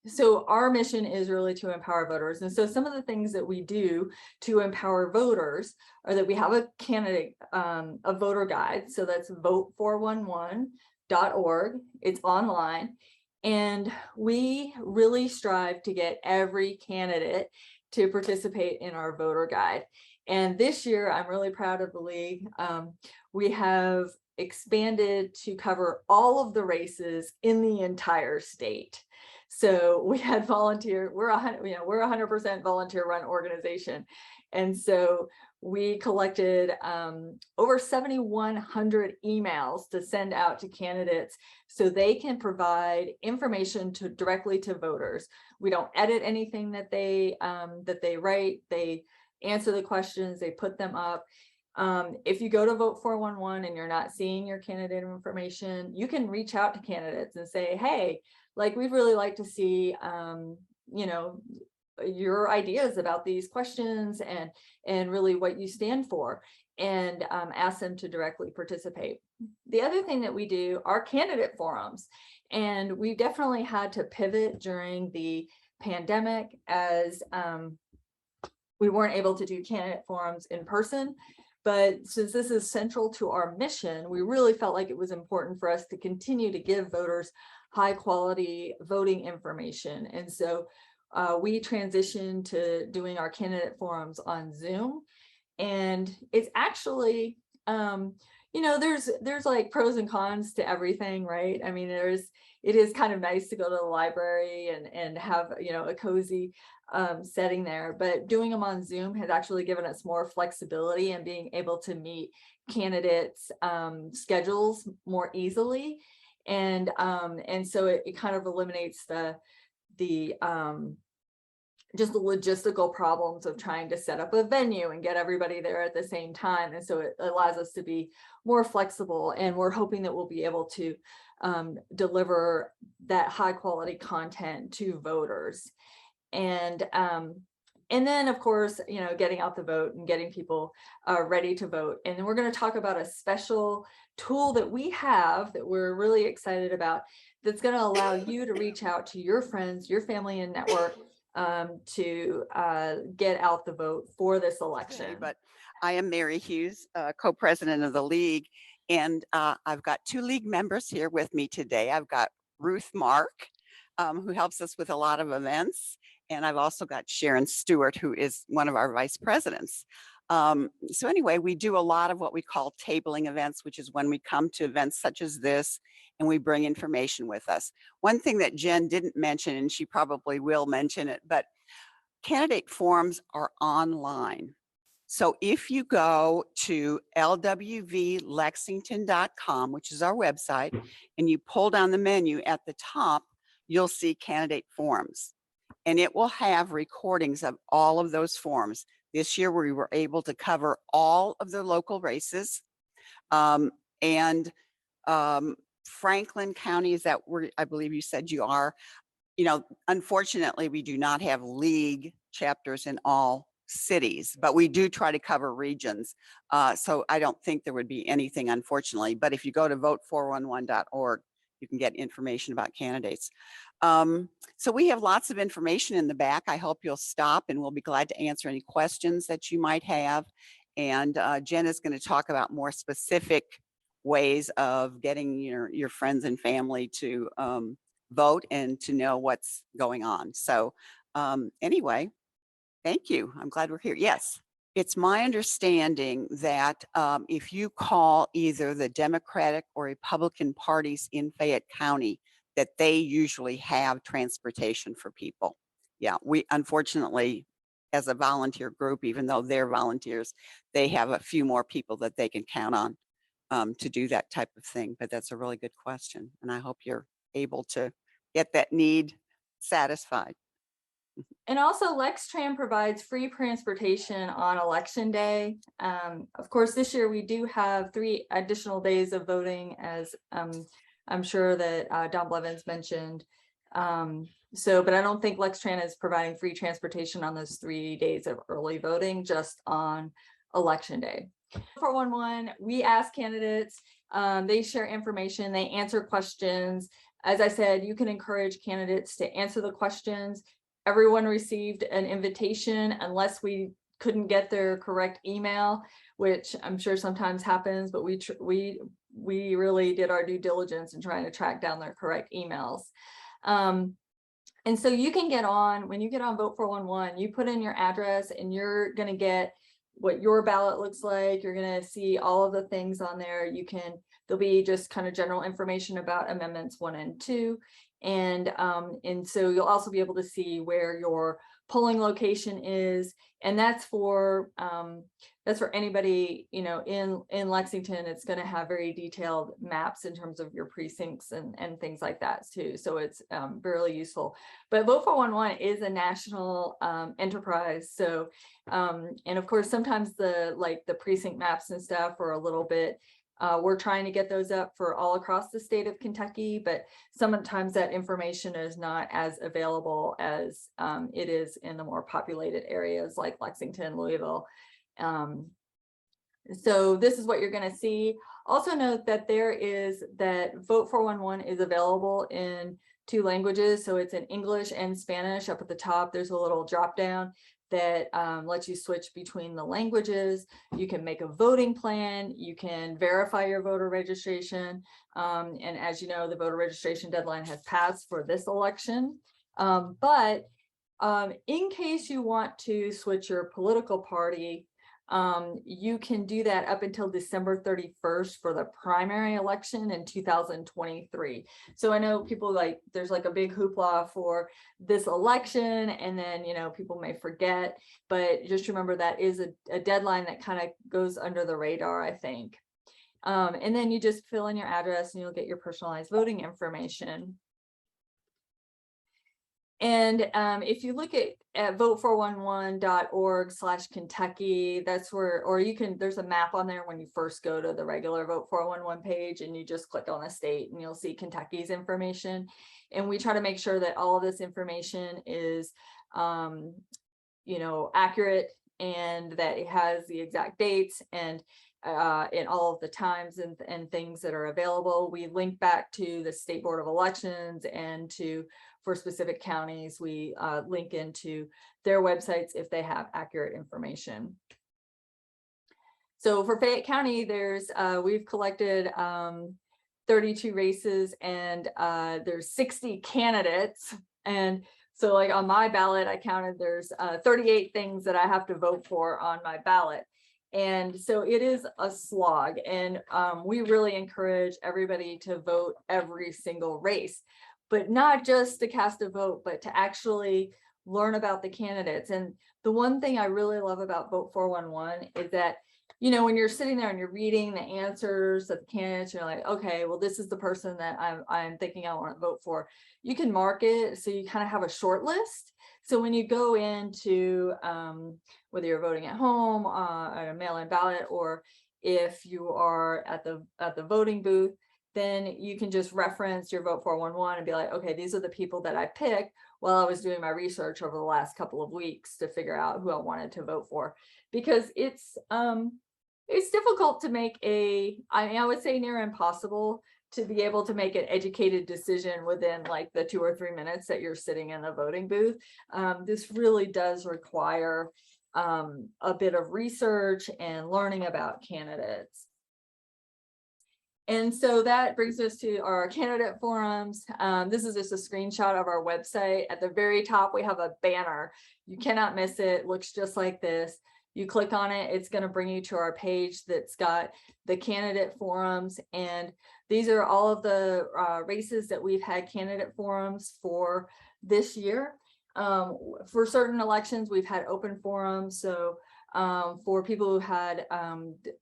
So our mission is really to empower voters. And so some of the things that we do to empower voters are that we have a candidate, a voter guide. So that's vote411.org. It's online. And we really strive to get every candidate to participate in our voter guide. And this year, I'm really proud of the league. We have expanded to cover all of the races in the entire state. So we had volunteer, we're 100% volunteer run organization. And so we collected over 7,100 emails to send out to candidates so they can provide information directly to voters. We don't edit anything that they write. They answer the questions, they put them up. If you go to Vote411 and you're not seeing your candidate information, you can reach out to candidates and say, hey, like, we'd really like to see, you know, your ideas about these questions and really what you stand for, and ask them to directly participate. The other thing that we do are candidate forums. And we definitely had to pivot during the pandemic as we weren't able to do candidate forums in person. But since this is central to our mission, we really felt like it was important for us to continue to give voters high quality voting information. And so we transitioned to doing our candidate forums on Zoom. And it's actually, you know, there's like pros and cons to everything, right? I mean, it is kind of nice to go to the library and have, you know, a cozy setting there, but doing them on Zoom has actually given us more flexibility and being able to meet candidates schedules more easily. And so it kind of eliminates the just the logistical problems of trying to set up a venue and get everybody there at the same time. And so it allows us to be more flexible, and we're hoping that we'll be able to deliver that high quality content to voters. And then of course, you know, getting out the vote and getting people ready to vote. And then we're going to talk about a special tool that we have that we're really excited about, that's going to allow you to reach out to your friends, your family and network to get out the vote for this election. Okay, but I am Mary Hughes, co-president of the league, and I've got two league members here with me today. I've got Ruth Mark, who helps us with a lot of events, and I've also got Sharon Stewart, who is one of our vice presidents. So anyway, we do a lot of what we call tabling events, which is when we come to events such as this and we bring information with us. One thing that Jen didn't mention, and she probably will mention it, but candidate forums are online. So if you go to lwvlexington.com, which is our website, and you pull down the menu at the top, you'll see candidate forums. And it will have recordings of all of those forums. This year, we were able to cover all of the local races. Franklin County, is that where I believe you said you are? You know, unfortunately, we do not have league chapters in all cities, but we do try to cover regions. So I don't think there would be anything, unfortunately. But if you go to vote411.org, you can get information about candidates. So we have lots of information in the back. I hope you'll stop, and we'll be glad to answer any questions that you might have. And Jen is going to talk about more specific ways of getting your friends and family to vote and to know what's going on. So anyway, thank you. I'm glad we're here. Yes. It's my understanding that if you call either the Democratic or Republican parties in Fayette County, that they usually have transportation for people. Yeah, we unfortunately, as a volunteer group, even though they're volunteers, they have a few more people that they can count on to do that type of thing. But that's a really good question, and I hope you're able to get that need satisfied. And also LexTran provides free transportation on election day. Of course, this year we do have 3 additional days of voting, as I'm sure that Don Blevins mentioned. But I don't think LexTran is providing free transportation on those 3 days of early voting, just on election day. 411, we ask candidates, they share information, they answer questions. As I said, you can encourage candidates to answer the questions. Everyone received an invitation, unless we couldn't get their correct email, which I'm sure sometimes happens, but we really did our due diligence in trying to track down their correct emails. And so you can get on, when you get on Vote 411, you put in your address and you're going to get what your ballot looks like. You're going to see all of the things on there. There'll be just kind of general information about amendments 1 and 2. And so you'll also be able to see where your polling location is. And that's for anybody, you know, in Lexington. It's going to have very detailed maps in terms of your precincts and things like that too. So it's really useful. But Vote 411 is a national enterprise. So and of course, sometimes the precinct maps and stuff are a little bit, we're trying to get those up for all across the state of Kentucky, but sometimes that information is not as available as it is in the more populated areas like Lexington, Louisville, So this is what you're going to see. Also note that Vote 411 is available in 2 languages. So it's in English and Spanish. Up at the top, there's a little drop down that lets you switch between the languages. You can make a voting plan. You can verify your voter registration. And as you know, the voter registration deadline has passed for this election. But in case you want to switch your political party, you can do that up until December 31st for the primary election in 2023. So I know people there's like a big hoopla for this election, and then, people may forget, but just remember that is a deadline that kind of goes under the radar, I think. And then you just fill in your address and you'll get your personalized voting information. And if you look at vote411.org/Kentucky, that's where, or there's a map on there when you first go to the regular Vote 411 page, and you just click on the state and you'll see Kentucky's information. And we try to make sure that all of this information is, accurate, and that it has the exact dates and in all of the times and things that are available. We link back to the State Board of Elections, and for specific counties, we link into their websites if they have accurate information. So for Fayette County, we've collected 32 races, and there's 60 candidates. And so on my ballot, I counted there's 38 things that I have to vote for on my ballot. And so it is a slog, and we really encourage everybody to vote every single race, but not just to cast a vote, but to actually learn about the candidates. And the one thing I really love about Vote 411 is that, when you're sitting there and you're reading the answers of the candidates, you're like, okay, well, this is the person that I'm thinking I want to vote for. You can mark it so you kind of have a short list. So when you go into whether you're voting at home at a mail-in ballot, or if you are at the voting booth, then you can just reference your Vote 411 and be like, okay, these are the people that I picked while I was doing my research over the last couple of weeks to figure out who I wanted to vote for. Because it's difficult to make I would say near impossible to be able to make an educated decision within the 2 or 3 minutes that you're sitting in the voting booth. This really does require a bit of research and learning about candidates. And so that brings us to our candidate forums. This is just a screenshot of our website. At the very top, we have a banner. You cannot miss it. It looks just like this. You click on it, it's going to bring you to our page that's got the candidate forums. And these are all of the races that we've had candidate forums for this year. For certain elections, we've had open forums. So for people who had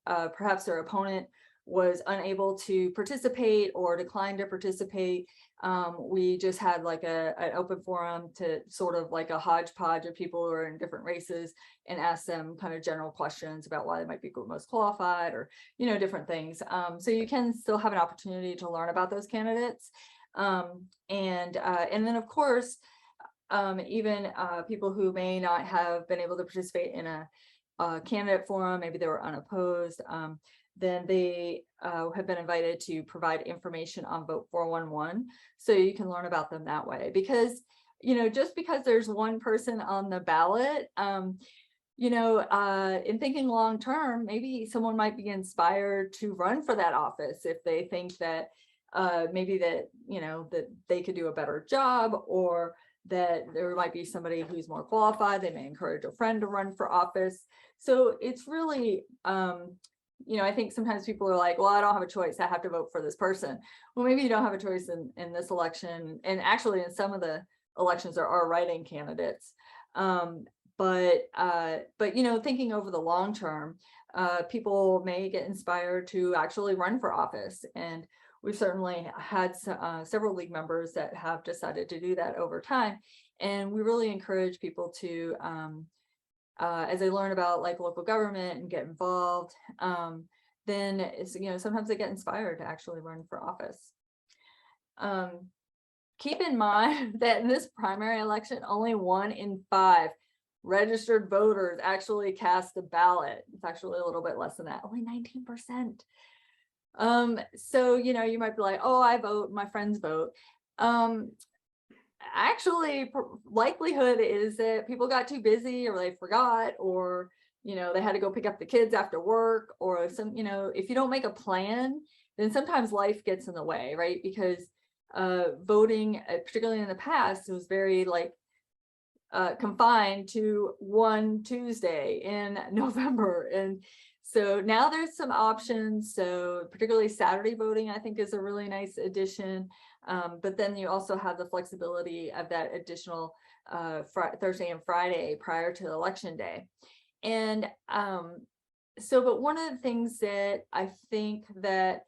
perhaps their opponent was unable to participate or declined to participate, we just had an open forum to sort of a hodgepodge of people who are in different races, and ask them kind of general questions about why they might be most qualified, or different things. So you can still have an opportunity to learn about those candidates, and then of course even people who may not have been able to participate in a candidate forum, maybe they were unopposed, then they have been invited to provide information on Vote 411. So you can learn about them that way. Because, just because there's one person on the ballot, in thinking long term, maybe someone might be inspired to run for that office if they think that maybe that, that they could do a better job, or that there might be somebody who's more qualified. They may encourage a friend to run for office. So it's really, I think sometimes people are like, well, I don't have a choice, I have to vote for this person. Well, maybe you don't have a choice in this election. And actually in some of the elections there are write-in candidates. But thinking over the long term, people may get inspired to actually run for office. And we've certainly had several league members that have decided to do that over time. And we really encourage people to, as they learn about local government and get involved, then it's, sometimes they get inspired to actually run for office. Keep in mind that in this primary election, only 1 in 5 registered voters actually cast a ballot. It's actually a little bit less than that, only 19%. So, you know, you might be like, oh, I vote, my friends vote. Actually, likelihood is that people got too busy, or they forgot, or, you know, they had to go pick up the kids after work, or some, you know, if you don't make a plan, then sometimes life gets in the way, right? Because voting, particularly in the past, was very like confined to one Tuesday in November. And so now there's some options. So particularly Saturday voting, I think, is a really nice addition. But then you also have the flexibility of that additional Thursday and Friday prior to election day. And but one of the things that I think that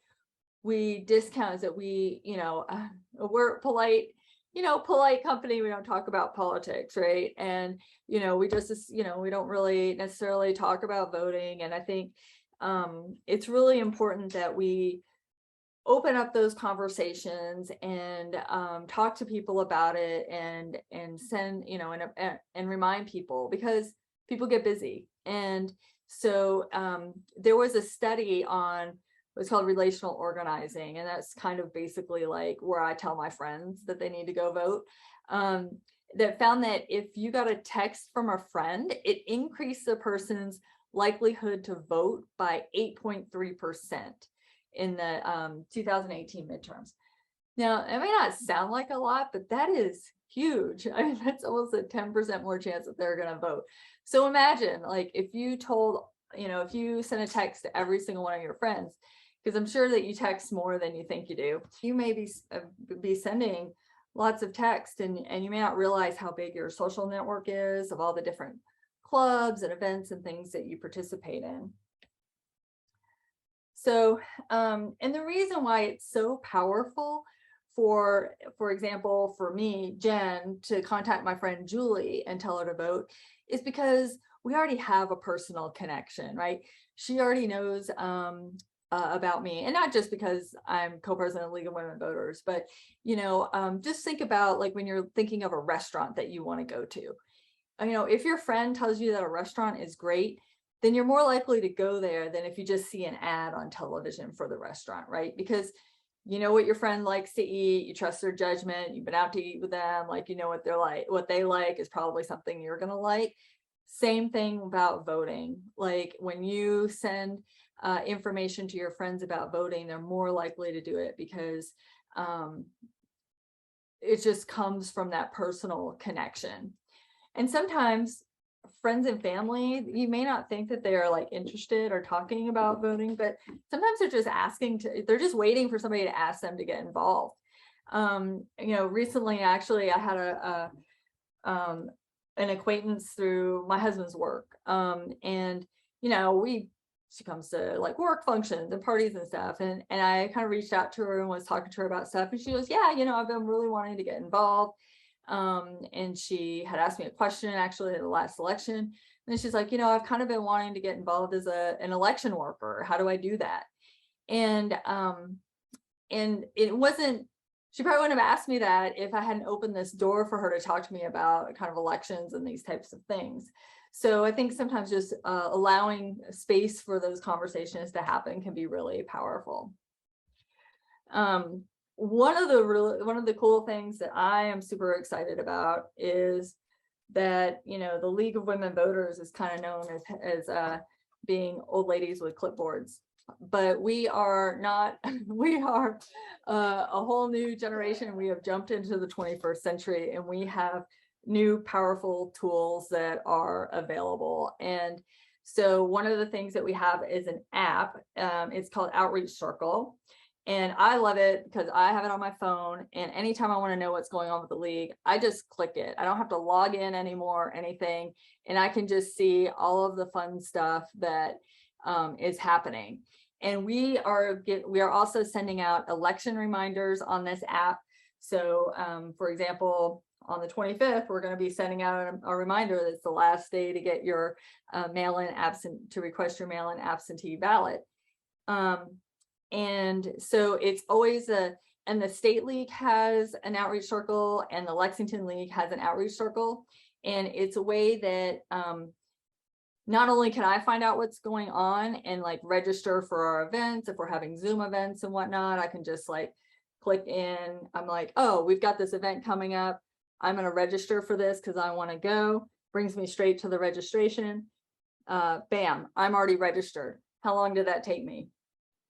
we discount is that we, you know, we're polite, you know, polite company. We don't talk about politics, right? And, you know, we just, you know, we don't really necessarily talk about voting. And I think it's really important that we open up those conversations and talk to people about it, and send, you know, and remind people, because people get busy. And so there was a study on what's called relational organizing, and that's kind of basically like where I tell my friends that they need to go vote, that found that if you got a text from a friend, it increased the person's likelihood to vote by 8.3% in the 2018 midterms. Now, it may not sound like a lot, but that is huge. I mean, that's almost a 10% more chance that they're going to vote. So imagine, like, if you told, you know, if you send a text to every single one of your friends, because I'm sure that you text more than you think you do. You may be sending lots of text, and you may not realize how big your social network is of all the different clubs and events and things that you participate in. So, and the reason why it's so powerful for example, for me, Jen, to contact my friend Julie and tell her to vote, is because we already have a personal connection, right? She already knows about me, and not just because I'm co-president of League of Women Voters, but, you know, just think about, like, when you're thinking of a restaurant that you want to go to, you know, if your friend tells you that a restaurant is great, then you're more likely to go there than if you just see an ad on television for the restaurant, right? Because you know what your friend likes to eat, you trust their judgment, you've been out to eat with them, like, you know what they're like, what they like is probably something you're gonna like. Same thing about voting. Like, when you send information to your friends about voting, they're more likely to do it, because it just comes from that personal connection. And sometimes friends and family, you may not think that they're like interested or talking about voting, but sometimes they're just they're just waiting for somebody to ask them to get involved. You know, recently, actually, I had an acquaintance through my husband's work. And, you know, she comes to like work functions and parties and stuff. And I kind of reached out to her and was talking to her about stuff. And she goes, yeah, you know, I've been really wanting to get involved. And she had asked me a question actually in the last election. And then she's like, you know, I've kind of been wanting to get involved as an election worker. How do I do that? And it wasn't, she probably wouldn't have asked me that if I hadn't opened this door for her to talk to me about kind of elections and these types of things. So I think sometimes just allowing space for those conversations to happen can be really powerful. One of the cool things that I am super excited about is that, you know, the League of Women Voters is kind of known as being old ladies with clipboards, but we are not. We are a whole new generation. We have jumped into the 21st century, and we have new powerful tools that are available. And so one of the things that we have is an app. It's called Outreach Circle. And I love it because I have it on my phone, and anytime I want to know what's going on with the league, I just click it. I don't have to log in anymore or anything. And I can just see all of the fun stuff that is happening. And we are also sending out election reminders on this app. So for example, on the 25th, we're going to be sending out a reminder that it's the last day to get your request your mail-in absentee ballot. And so it's always and the state league has an outreach circle, and the Lexington League has an outreach circle. And it's a way that not only can I find out what's going on and like register for our events, if we're having Zoom events and whatnot, I can just like click in. I'm like, oh, we've got this event coming up. I'm going to register for this because I want to go. Brings me straight to the registration. Bam, I'm already registered. How long did that take me?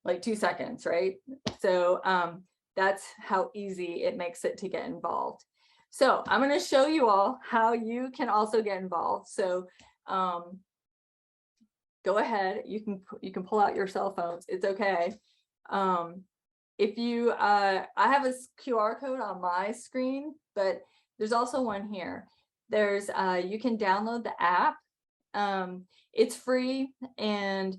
Like 2 seconds, right? So that's how easy it makes it to get involved. So I'm going to show you all how you can also get involved. So go ahead, you can pull out your cell phones. It's okay. If you, I have a QR code on my screen, but there's also one here. There's, you can download the app. It's free, and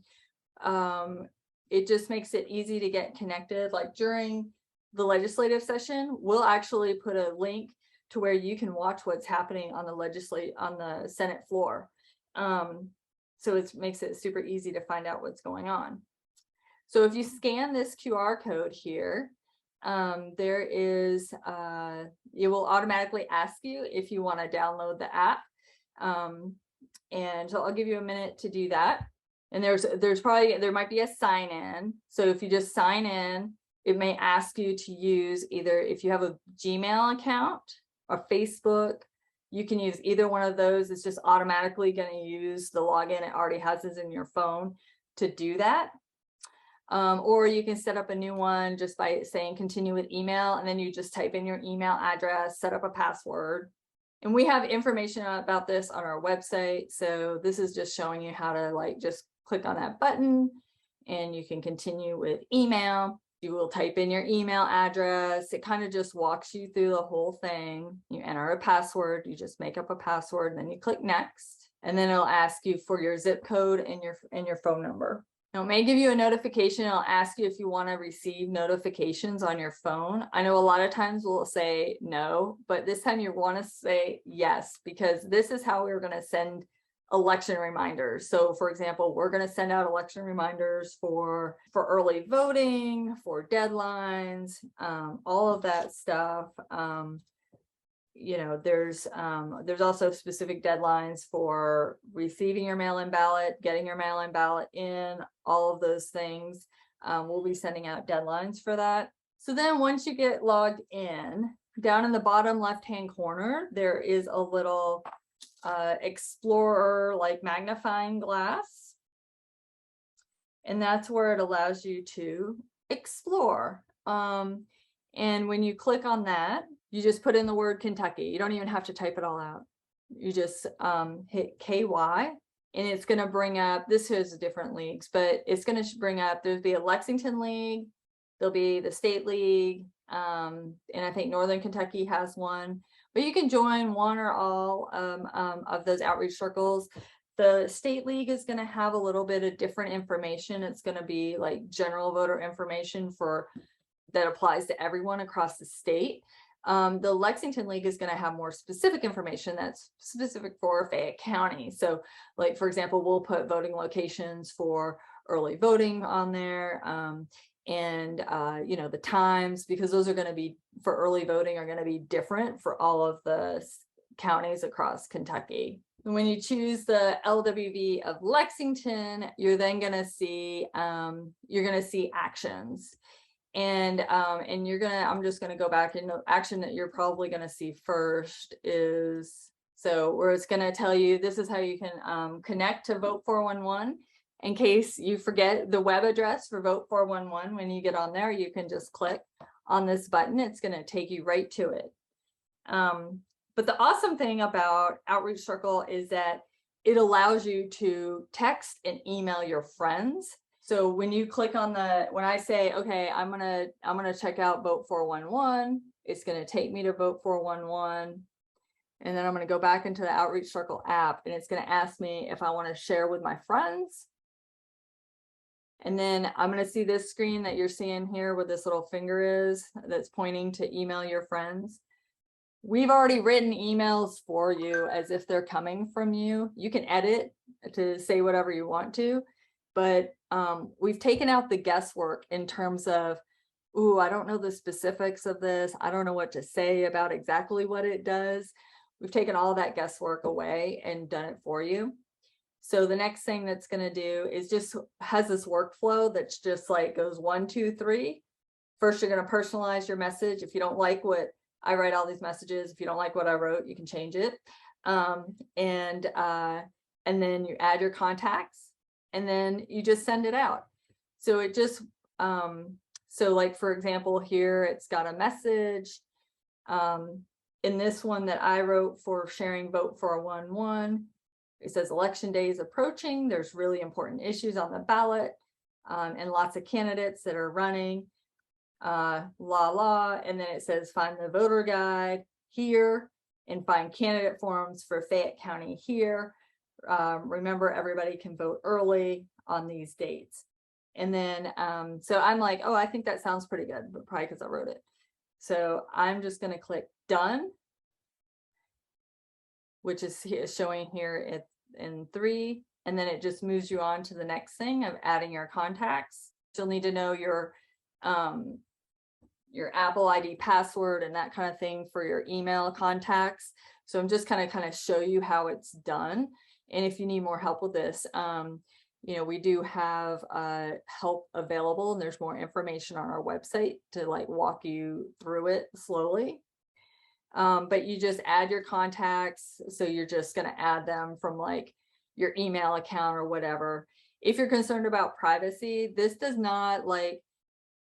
it just makes it easy to get connected. Like during the legislative session, we'll actually put a link to where you can watch what's happening on the Senate floor. So it makes it super easy to find out what's going on. So if you scan this QR code here, there is, it will automatically ask you if you want to download the app. And so I'll give you a minute to do that. And there might be a sign in. So if you just sign in, it may ask you to use either, if you have a Gmail account or Facebook, you can use either one of those. It's just automatically going to use the login it already has is in your phone to do that. Or you can set up a new one just by saying continue with email, and then you just type in your email address, set up a password. And we have information about this on our website. So this is just showing you how to like just click on that button and you can continue with email. You will type in your email address. It kind of just walks you through the whole thing. You enter a password, you just make up a password, and then you click next. And then it'll ask you for your zip code and your phone number. Now, it may give you a notification. It'll ask you if you want to receive notifications on your phone. I know a lot of times we'll say no, but this time you want to say yes, because this is how we're going to send election reminders. So for example, we're going to send out election reminders for early voting, for deadlines, all of that stuff. You know, there's also specific deadlines for receiving your mail-in ballot, getting your mail-in ballot in, all of those things. We'll be sending out deadlines for that. So then once you get logged in, down in the bottom left-hand corner, there is a little Explorer like magnifying glass. And that's where it allows you to explore. And when you click on that, you just put in the word Kentucky. You don't even have to type it all out. You just hit KY, and it's going to bring up, this has different leagues, but it's going to bring up, there'll be a Lexington League, there'll be the State League, and I think Northern Kentucky has one, but you can join one or all of those outreach circles. The State League is going to have a little bit of different information. It's going to be like general voter information that applies to everyone across the state. The Lexington League is going to have more specific information that's specific for Fayette County. So like, for example, we'll put voting locations for early voting on there, and you know, the times, because those are going to be for early voting are going to be different for all of the counties across Kentucky. And when you choose the LWV of Lexington, you're then going to see actions. And I'm just going to go back, and the action that you're probably going to see first is, so where it's going to tell you, this is how you can connect to Vote 411. In case you forget the web address for Vote 411, when you get on there, you can just click on this button. It's going to take you right to it. But the awesome thing about Outreach Circle is that it allows you to text and email your friends. So when you click on when I say, okay, I'm gonna check out Vote 411, it's gonna take me to Vote 411. And then I'm gonna go back into the Outreach Circle app, and it's gonna ask me if I wanna share with my friends. And then I'm gonna see this screen that you're seeing here where this little finger is that's pointing to email your friends. We've already written emails for you as if they're coming from you. You can edit to say whatever you want to, but we've taken out the guesswork in terms of, ooh, I don't know the specifics of this. I don't know what to say about exactly what it does. we've taken all that guesswork away and done it for you. So the next thing that's going to do is just has this workflow that's just like goes 1, 2, 3. First, you're going to personalize your message. If you don't like what I write, all these messages, if you don't like what I wrote, you can change it. And then you add your contacts, and then you just send it out. So it just, so like, for example, here it's got a message. In this one that I wrote for sharing Vote for 1-1, it says election day is approaching. There's really important issues on the ballot, and lots of candidates that are running, and then it says find the voter guide here and find candidate forms for Fayette County here. Remember, everybody can vote early on these dates. And then, so I'm like, oh, I think that sounds pretty good, but probably because I wrote it. So I'm just going to click done, which is showing here in 3. And then it just moves you on to the next thing of adding your contacts. You'll need to know your Apple ID password and that kind of thing for your email contacts. So I'm just kind of show you how it's done. And if you need more help with this, we do have help available, and there's more information on our website to like walk you through it slowly. But you just add your contacts. So you're just going to add them from like your email account or whatever. If you're concerned about privacy, this does not like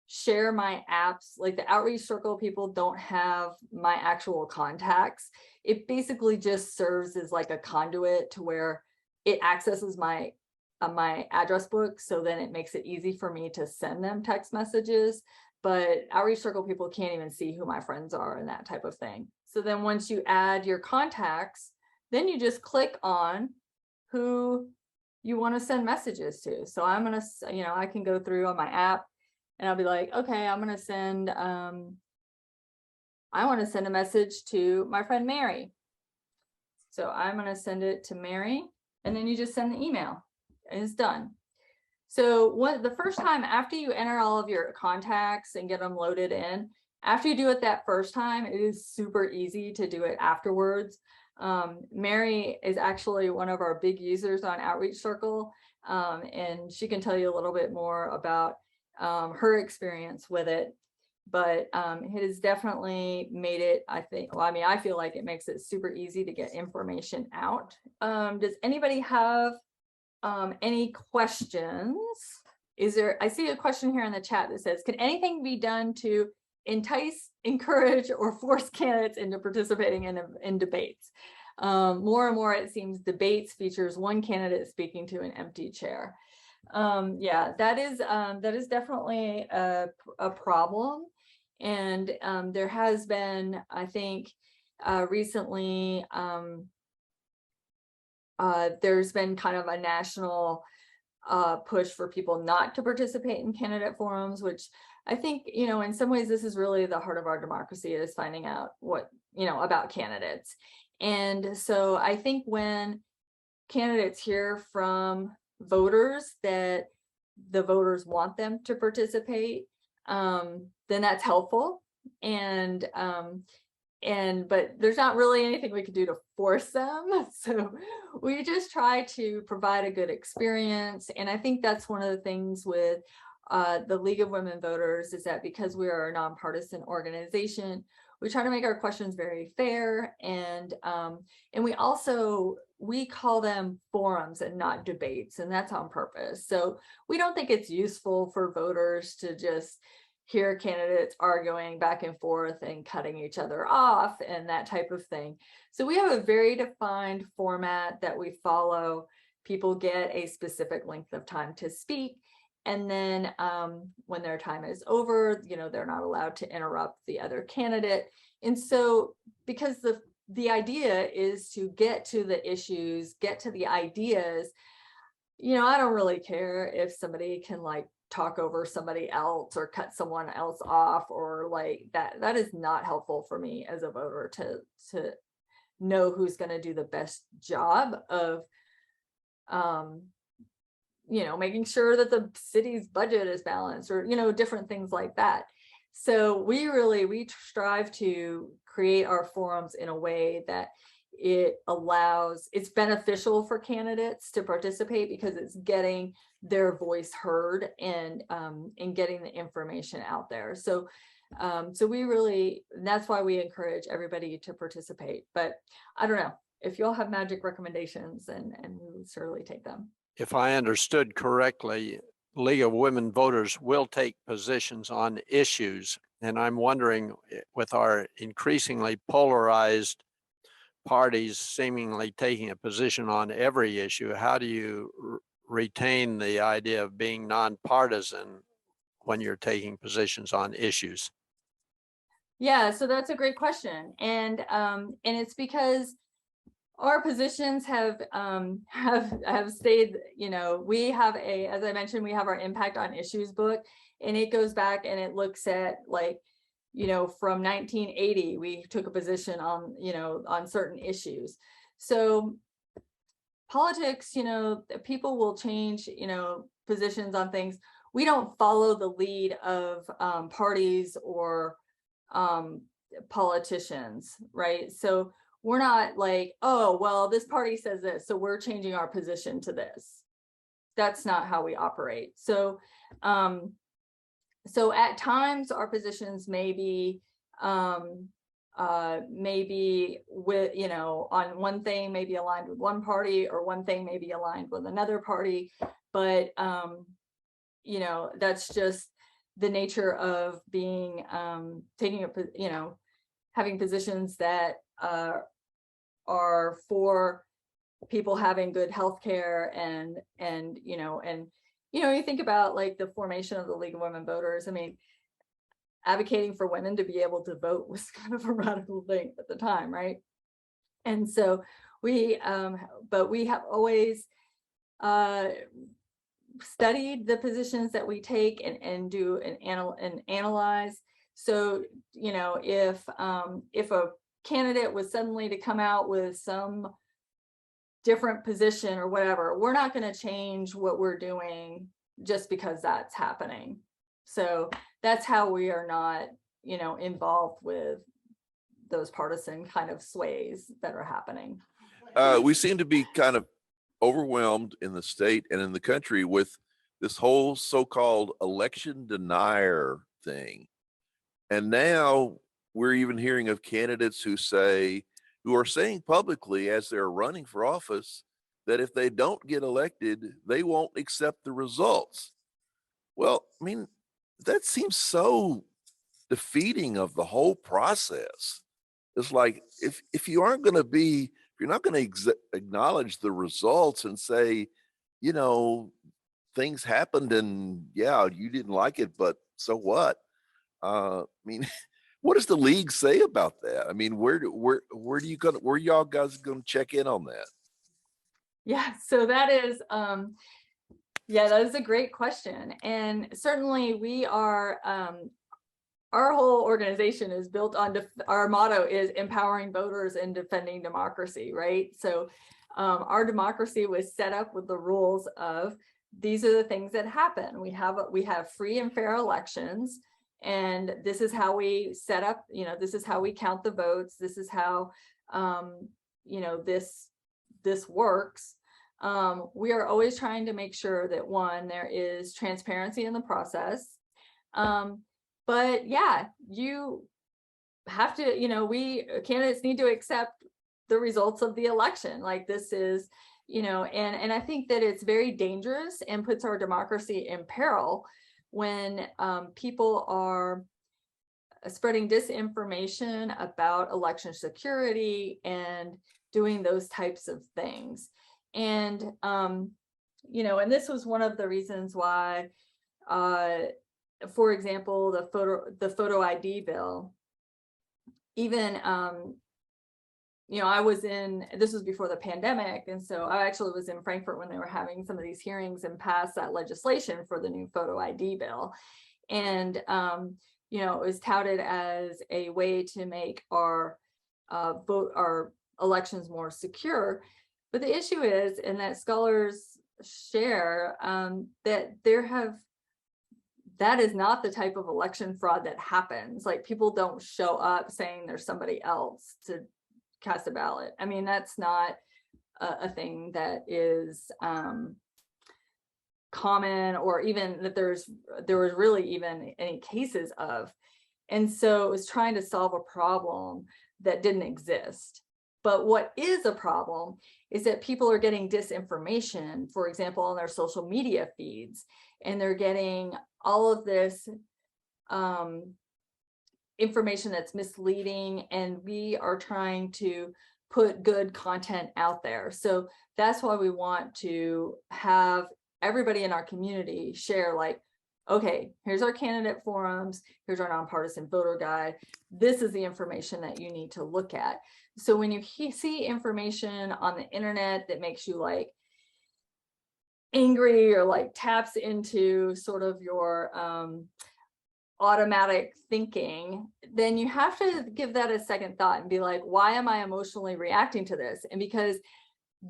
share my apps. Like the Outreach Circle people don't have my actual contacts. It basically just serves as like a conduit to where it accesses my address book. So then it makes it easy for me to send them text messages. But Outreach Circle people can't even see who my friends are and that type of thing. So then once you add your contacts, then you just click on who you want to send messages to. So I'm going to, I can go through on my app and I'll be like, okay, I'm going to send, I want to send a message to my friend Mary. So I'm going to send it to Mary, and then you just send the email and it's done. So the first time after you enter all of your contacts and get them loaded in, after you do it that first time, it is super easy to do it afterwards. Mary is actually one of our big users on Outreach Circle, and she can tell you a little bit more about her experience with it. But it has definitely made it, I feel like it makes it super easy to get information out. Does anybody have any questions? I see a question here in the chat that says, can anything be done to entice, encourage, or force candidates into participating in debates? More and more, it seems debates features one candidate speaking to an empty chair. Yeah, that is definitely a problem. And there has been, I think, recently, there's been kind of a national push for people not to participate in candidate forums, which I think, in some ways, this is really the heart of our democracy, is finding out what, about candidates. And so I think when candidates hear from voters that the voters want them to participate, then that's helpful. But there's not really anything we could do to force them. So we just try to provide a good experience. And I think that's one of the things with the League of Women Voters, is that because we are a nonpartisan organization, we try to make our questions very fair. And we call them forums and not debates, and that's on purpose. So we don't think it's useful for voters to just hear candidates arguing back and forth and cutting each other off and that type of thing. So we have a very defined format that we follow. People get a specific length of time to speak. And then when their time is over, they're not allowed to interrupt the other candidate. And so because the idea is to get to the issues, get to the ideas, I don't really care if somebody can talk over somebody else or cut someone else off or like that. That is not helpful for me as a voter to know who's going to do the best job of making sure that the city's budget is balanced, or different things like that. So we strive to create our forums in a way that it's beneficial for candidates to participate because it's getting their voice heard and getting the information out there. So that's why we encourage everybody to participate. But I don't know if you all have magic recommendations, and we would certainly take them. If I understood correctly, League of Women Voters will take positions on issues. And I'm wondering, with our increasingly polarized parties seemingly taking a position on every issue, how do you retain the idea of being nonpartisan when you're taking positions on issues? Yeah, so that's a great question. And it's because our positions have stayed, we have as I mentioned, we have our Impact on Issues book, and it goes back and it looks at from 1980, we took a position on, on certain issues. So politics, people will change, positions on things. We don't follow the lead of parties or politicians, right? So we're not like, oh, well, this party says this, so we're changing our position to this. That's not how we operate. So at times our positions may be with, on one thing maybe aligned with one party, or one thing may be aligned with another party, but that's just the nature of being having positions that are for people having good health care, and you think about like the formation of the League of Women Voters. I mean, advocating for women to be able to vote was kind of a radical thing at the time, right? And so but we have always studied the positions that we take and do and analyze. So, if a candidate was suddenly to come out with some different position or whatever, we're not going to change what we're doing just because that's happening. So that's how we are not, involved with those partisan kind of sways that are happening. We seem to be kind of overwhelmed in the state and in the country with this whole so-called election denier thing. And now we're even hearing of candidates who are saying publicly as they're running for office that if they don't get elected, they won't accept the results. Well, I mean, that seems so defeating of the whole process. It's like, if you aren't going to be, if you're not going to acknowledge the results and say, things happened and yeah, you didn't like it, but so what? I mean, what does the league say about that? I mean, where y'all guys going to check in on that? Yeah, so that is, that is a great question. And certainly we are, our whole organization is built on, our motto is empowering voters and defending democracy, right? So our democracy was set up with the rules of, these are the things that happen. We have free and fair elections, and this is how we set up, this is how we count the votes. This is how, this works. We are always trying to make sure that, one, there is transparency in the process. But yeah, you have to, candidates need to accept the results of the election. Like, this is, and I think that it's very dangerous and puts our democracy in peril when people are spreading disinformation about election security and doing those types of things. And, and this was one of the reasons why, for example, the photo ID bill, even, this was before the pandemic. And so I actually was in Frankfurt when they were having some of these hearings and passed that legislation for the new photo ID bill. And, it was touted as a way to make our elections more secure. But the issue is, and that scholars share, that that is not the type of election fraud that happens. Like, people don't show up saying there's somebody else to cast a ballot. I mean, that's not a thing that is common, or even that there was really even any cases of. And so it was trying to solve a problem that didn't exist. But what is a problem is that people are getting disinformation, for example, on their social media feeds, and they're getting all of this information that's misleading, and we are trying to put good content out there. So that's why we want to have everybody in our community share, like, okay, here's our candidate forums, here's our nonpartisan voter guide, this is the information that you need to look at. So when you see information on the internet that makes you like angry, or like taps into sort of your automatic thinking, then you have to give that a second thought and be like, why am I emotionally reacting to this? And because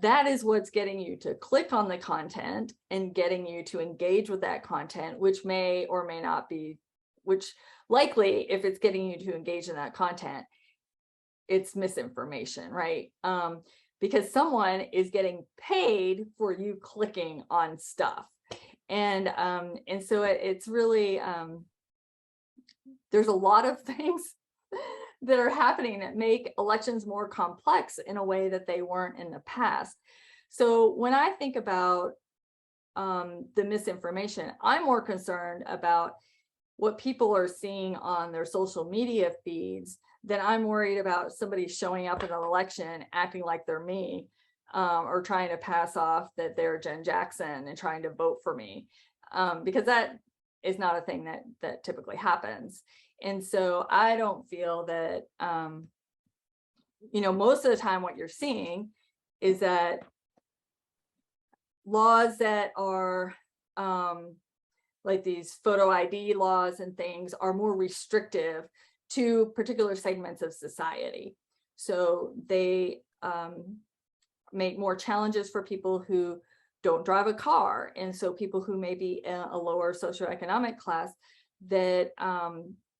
that is what's getting you to click on the content and getting you to engage with that content, which may or may not be, which likely, if it's getting you to engage in that content, it's misinformation, right? Because someone is getting paid for you clicking on stuff. And so it's really, there's a lot of things that are happening that make elections more complex in a way that they weren't in the past. So when I think about the misinformation, I'm more concerned about what people are seeing on their social media feeds than I'm worried about somebody showing up in an election acting like they're me, or trying to pass off that they're Jen Jackson and trying to vote for me, because that is not a thing that typically happens. And so I don't feel that, most of the time what you're seeing is that laws that are like these photo ID laws and things are more restrictive to particular segments of society. So they make more challenges for people who don't drive a car. And so people who may be in a lower socioeconomic class, that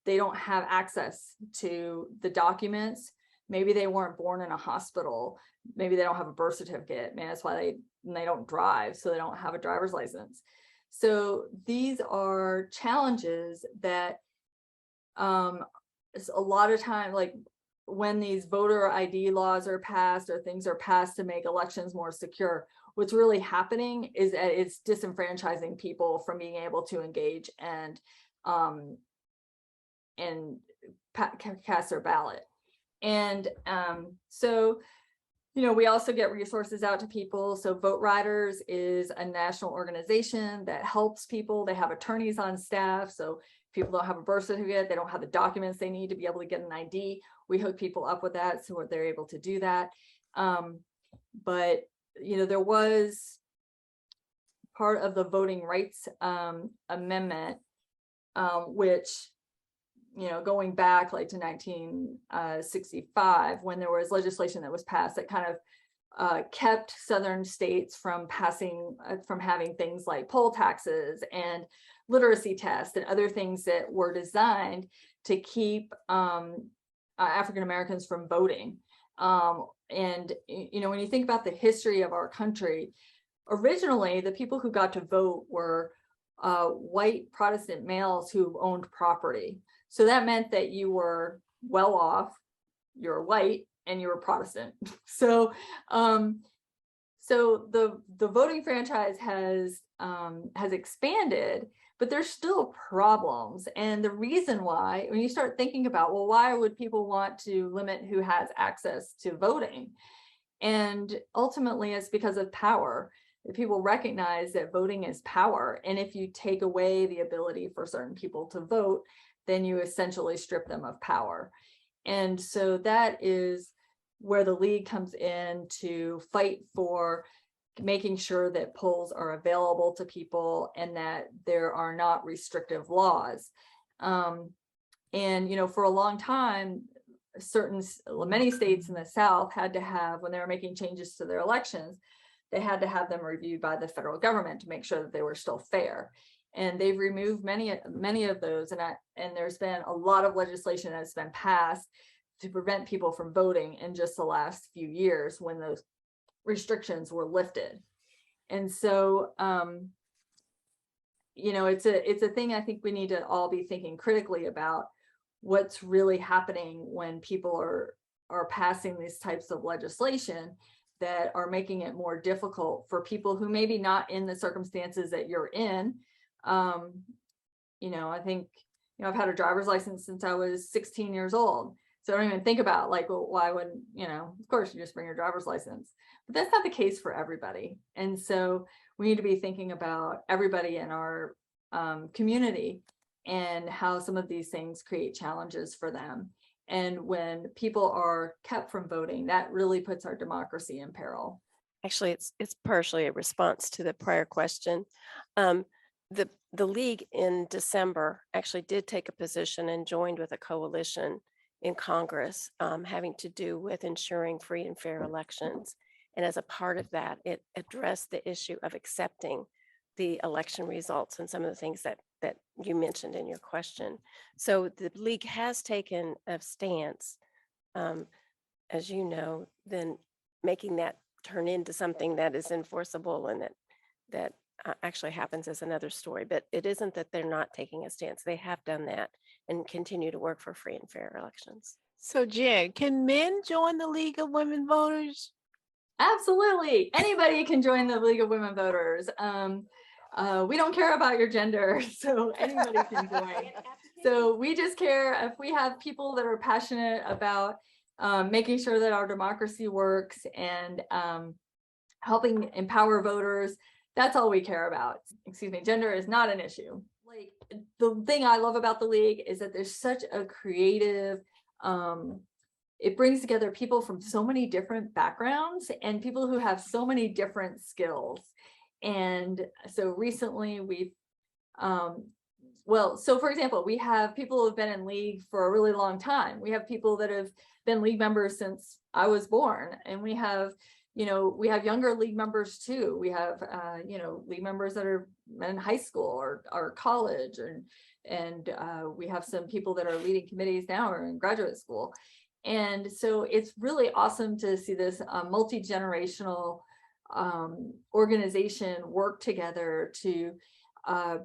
they don't have access to the documents. Maybe they weren't born in a hospital. Maybe they don't have a birth certificate. Man, that's why they don't drive. So they don't have a driver's license. So these are challenges that a lot of time, like when these voter ID laws are passed or things are passed to make elections more secure, what's really happening is that it's disenfranchising people from being able to engage and cast their ballot. And so, we also get resources out to people. So Vote Riders is a national organization that helps people. They have attorneys on staff. So if people don't have a birth certificate, they don't have the documents they need to be able to get an ID, we hook people up with that so they're able to do that. But there was part of the Voting Rights Amendment, which, going back like to 1965, when there was legislation that was passed that kind of kept Southern states from having things like poll taxes and literacy tests and other things that were designed to keep African Americans from voting. And when you think about the history of our country, originally the people who got to vote were white Protestant males who owned property. So that meant that you were well off, you're white, and you were Protestant. So the voting franchise has expanded, but there's still problems. And the reason why, when you start thinking about, well, why would people want to limit who has access to voting? And ultimately it's because of power. People recognize that voting is power. And if you take away the ability for certain people to vote, then you essentially strip them of power. And so that is where the League comes in to fight for making sure that polls are available to people and that there are not restrictive laws. And, for a long time, many states in the South had to have, when they were making changes to their elections, they had to have them reviewed by the federal government to make sure that they were still fair. And they've removed many of those. And there's been a lot of legislation that's been passed to prevent people from voting in just the last few years when those restrictions were lifted. And so, you know, it's a thing I think we need to all be thinking critically about what's really happening when people are passing these types of legislation that are making it more difficult for people who maybe not in the circumstances that you're in. You know, I think, you know, I've had a driver's license since I was 16 years old. So I don't even think about like, well, why wouldn't, you know, of course you just bring your driver's license, but that's not the case for everybody. And so we need to be thinking about everybody in our community and how some of these things create challenges for them. And when people are kept from voting, that really puts our democracy in peril. Actually, it's partially a response to the prior question. The league in December actually did take a position and joined with a coalition in Congress having to do with ensuring free and fair elections. And as a part of that, it addressed the issue of accepting the election results and some of the things that you mentioned in your question. So the league has taken a stance, as you know, then making that turn into something that is enforceable and that actually happens is another story. But it isn't that they're not taking a stance. They have done that and continue to work for free and fair elections. So Jen, can men join the League of Women Voters? Absolutely. Anybody can join the League of Women Voters. We don't care about your gender, so anybody can join. So we just care if we have people that are passionate about making sure that our democracy works and helping empower voters. That's all we care about. Excuse me, gender is not an issue. Like the thing I love about the league is that there's such a creative, it brings together people from so many different backgrounds and people who have so many different skills. And so recently we've, so for example, we have people who have been in league for a really long time. We have people that have been league members since I was born, and we have, you know, we have younger league members too. We have, you know, league members that are in high school or college, and we have some people that are leading committees now or in graduate school. And so it's really awesome to see this multi-generational organization work together to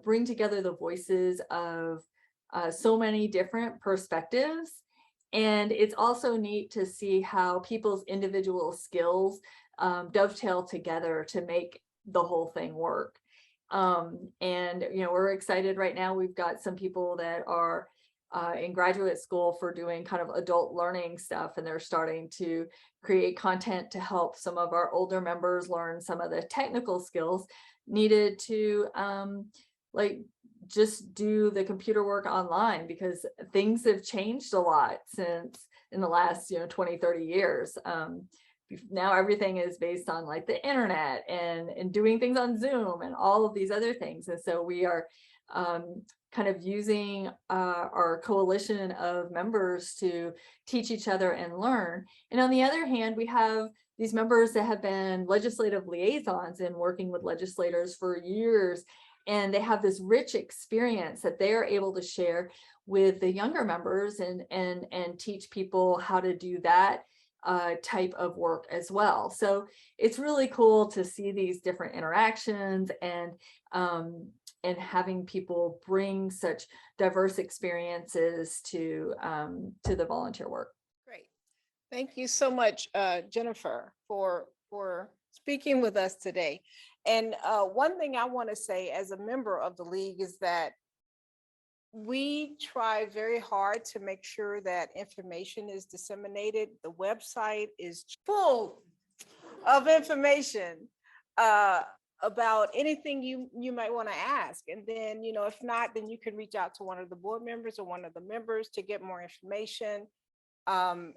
bring together the voices of so many different perspectives. And it's also neat to see how people's individual skills dovetail together to make the whole thing work. And, you know, we're excited right now. We've got some people that are in graduate school for doing kind of adult learning stuff, and they're starting to create content to help some of our older members learn some of the technical skills needed to like just do the computer work online, because things have changed a lot since in the last, you know, 20, 30 years. Now everything is based on like the internet and doing things on Zoom and all of these other things. And so we are kind of using our coalition of members to teach each other and learn. And on the other hand, we have these members that have been legislative liaisons and working with legislators for years, and they have this rich experience that they are able to share with the younger members and teach people how to do that type of work as well. So it's really cool to see these different interactions and having people bring such diverse experiences to the volunteer work. Great. Thank you so much, Jennifer, for speaking with us today. And one thing I want to say as a member of the league is that we try very hard to make sure that information is disseminated. The website is full of information about anything you might want to ask. And then, you know, if not, then you can reach out to one of the board members or one of the members to get more information. And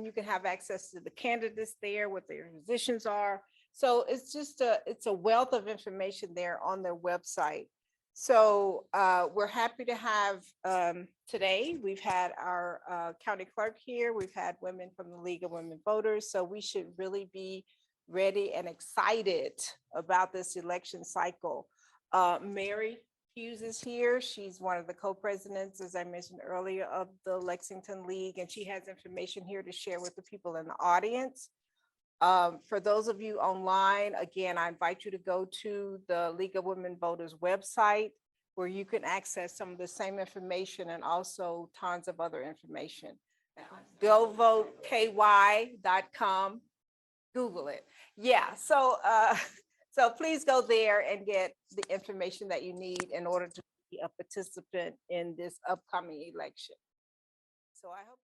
you can have access to the candidates there, what their positions are. So it's just it's a wealth of information there on their website. So we're happy to have today, we've had our county clerk here. We've had women from the League of Women Voters. So we should really be ready and excited about this election cycle. Mary, Hughes is here. She's one of the co-presidents, as I mentioned earlier, of the Lexington League, and she has information here to share with the people in the audience. For those of you online, again, I invite you to go to the League of Women Voters website, where you can access some of the same information and also tons of other information. GoVoteKY.com, Google it. Yeah, so so please go there and get the information that you need in order to be a participant in this upcoming election. So I hope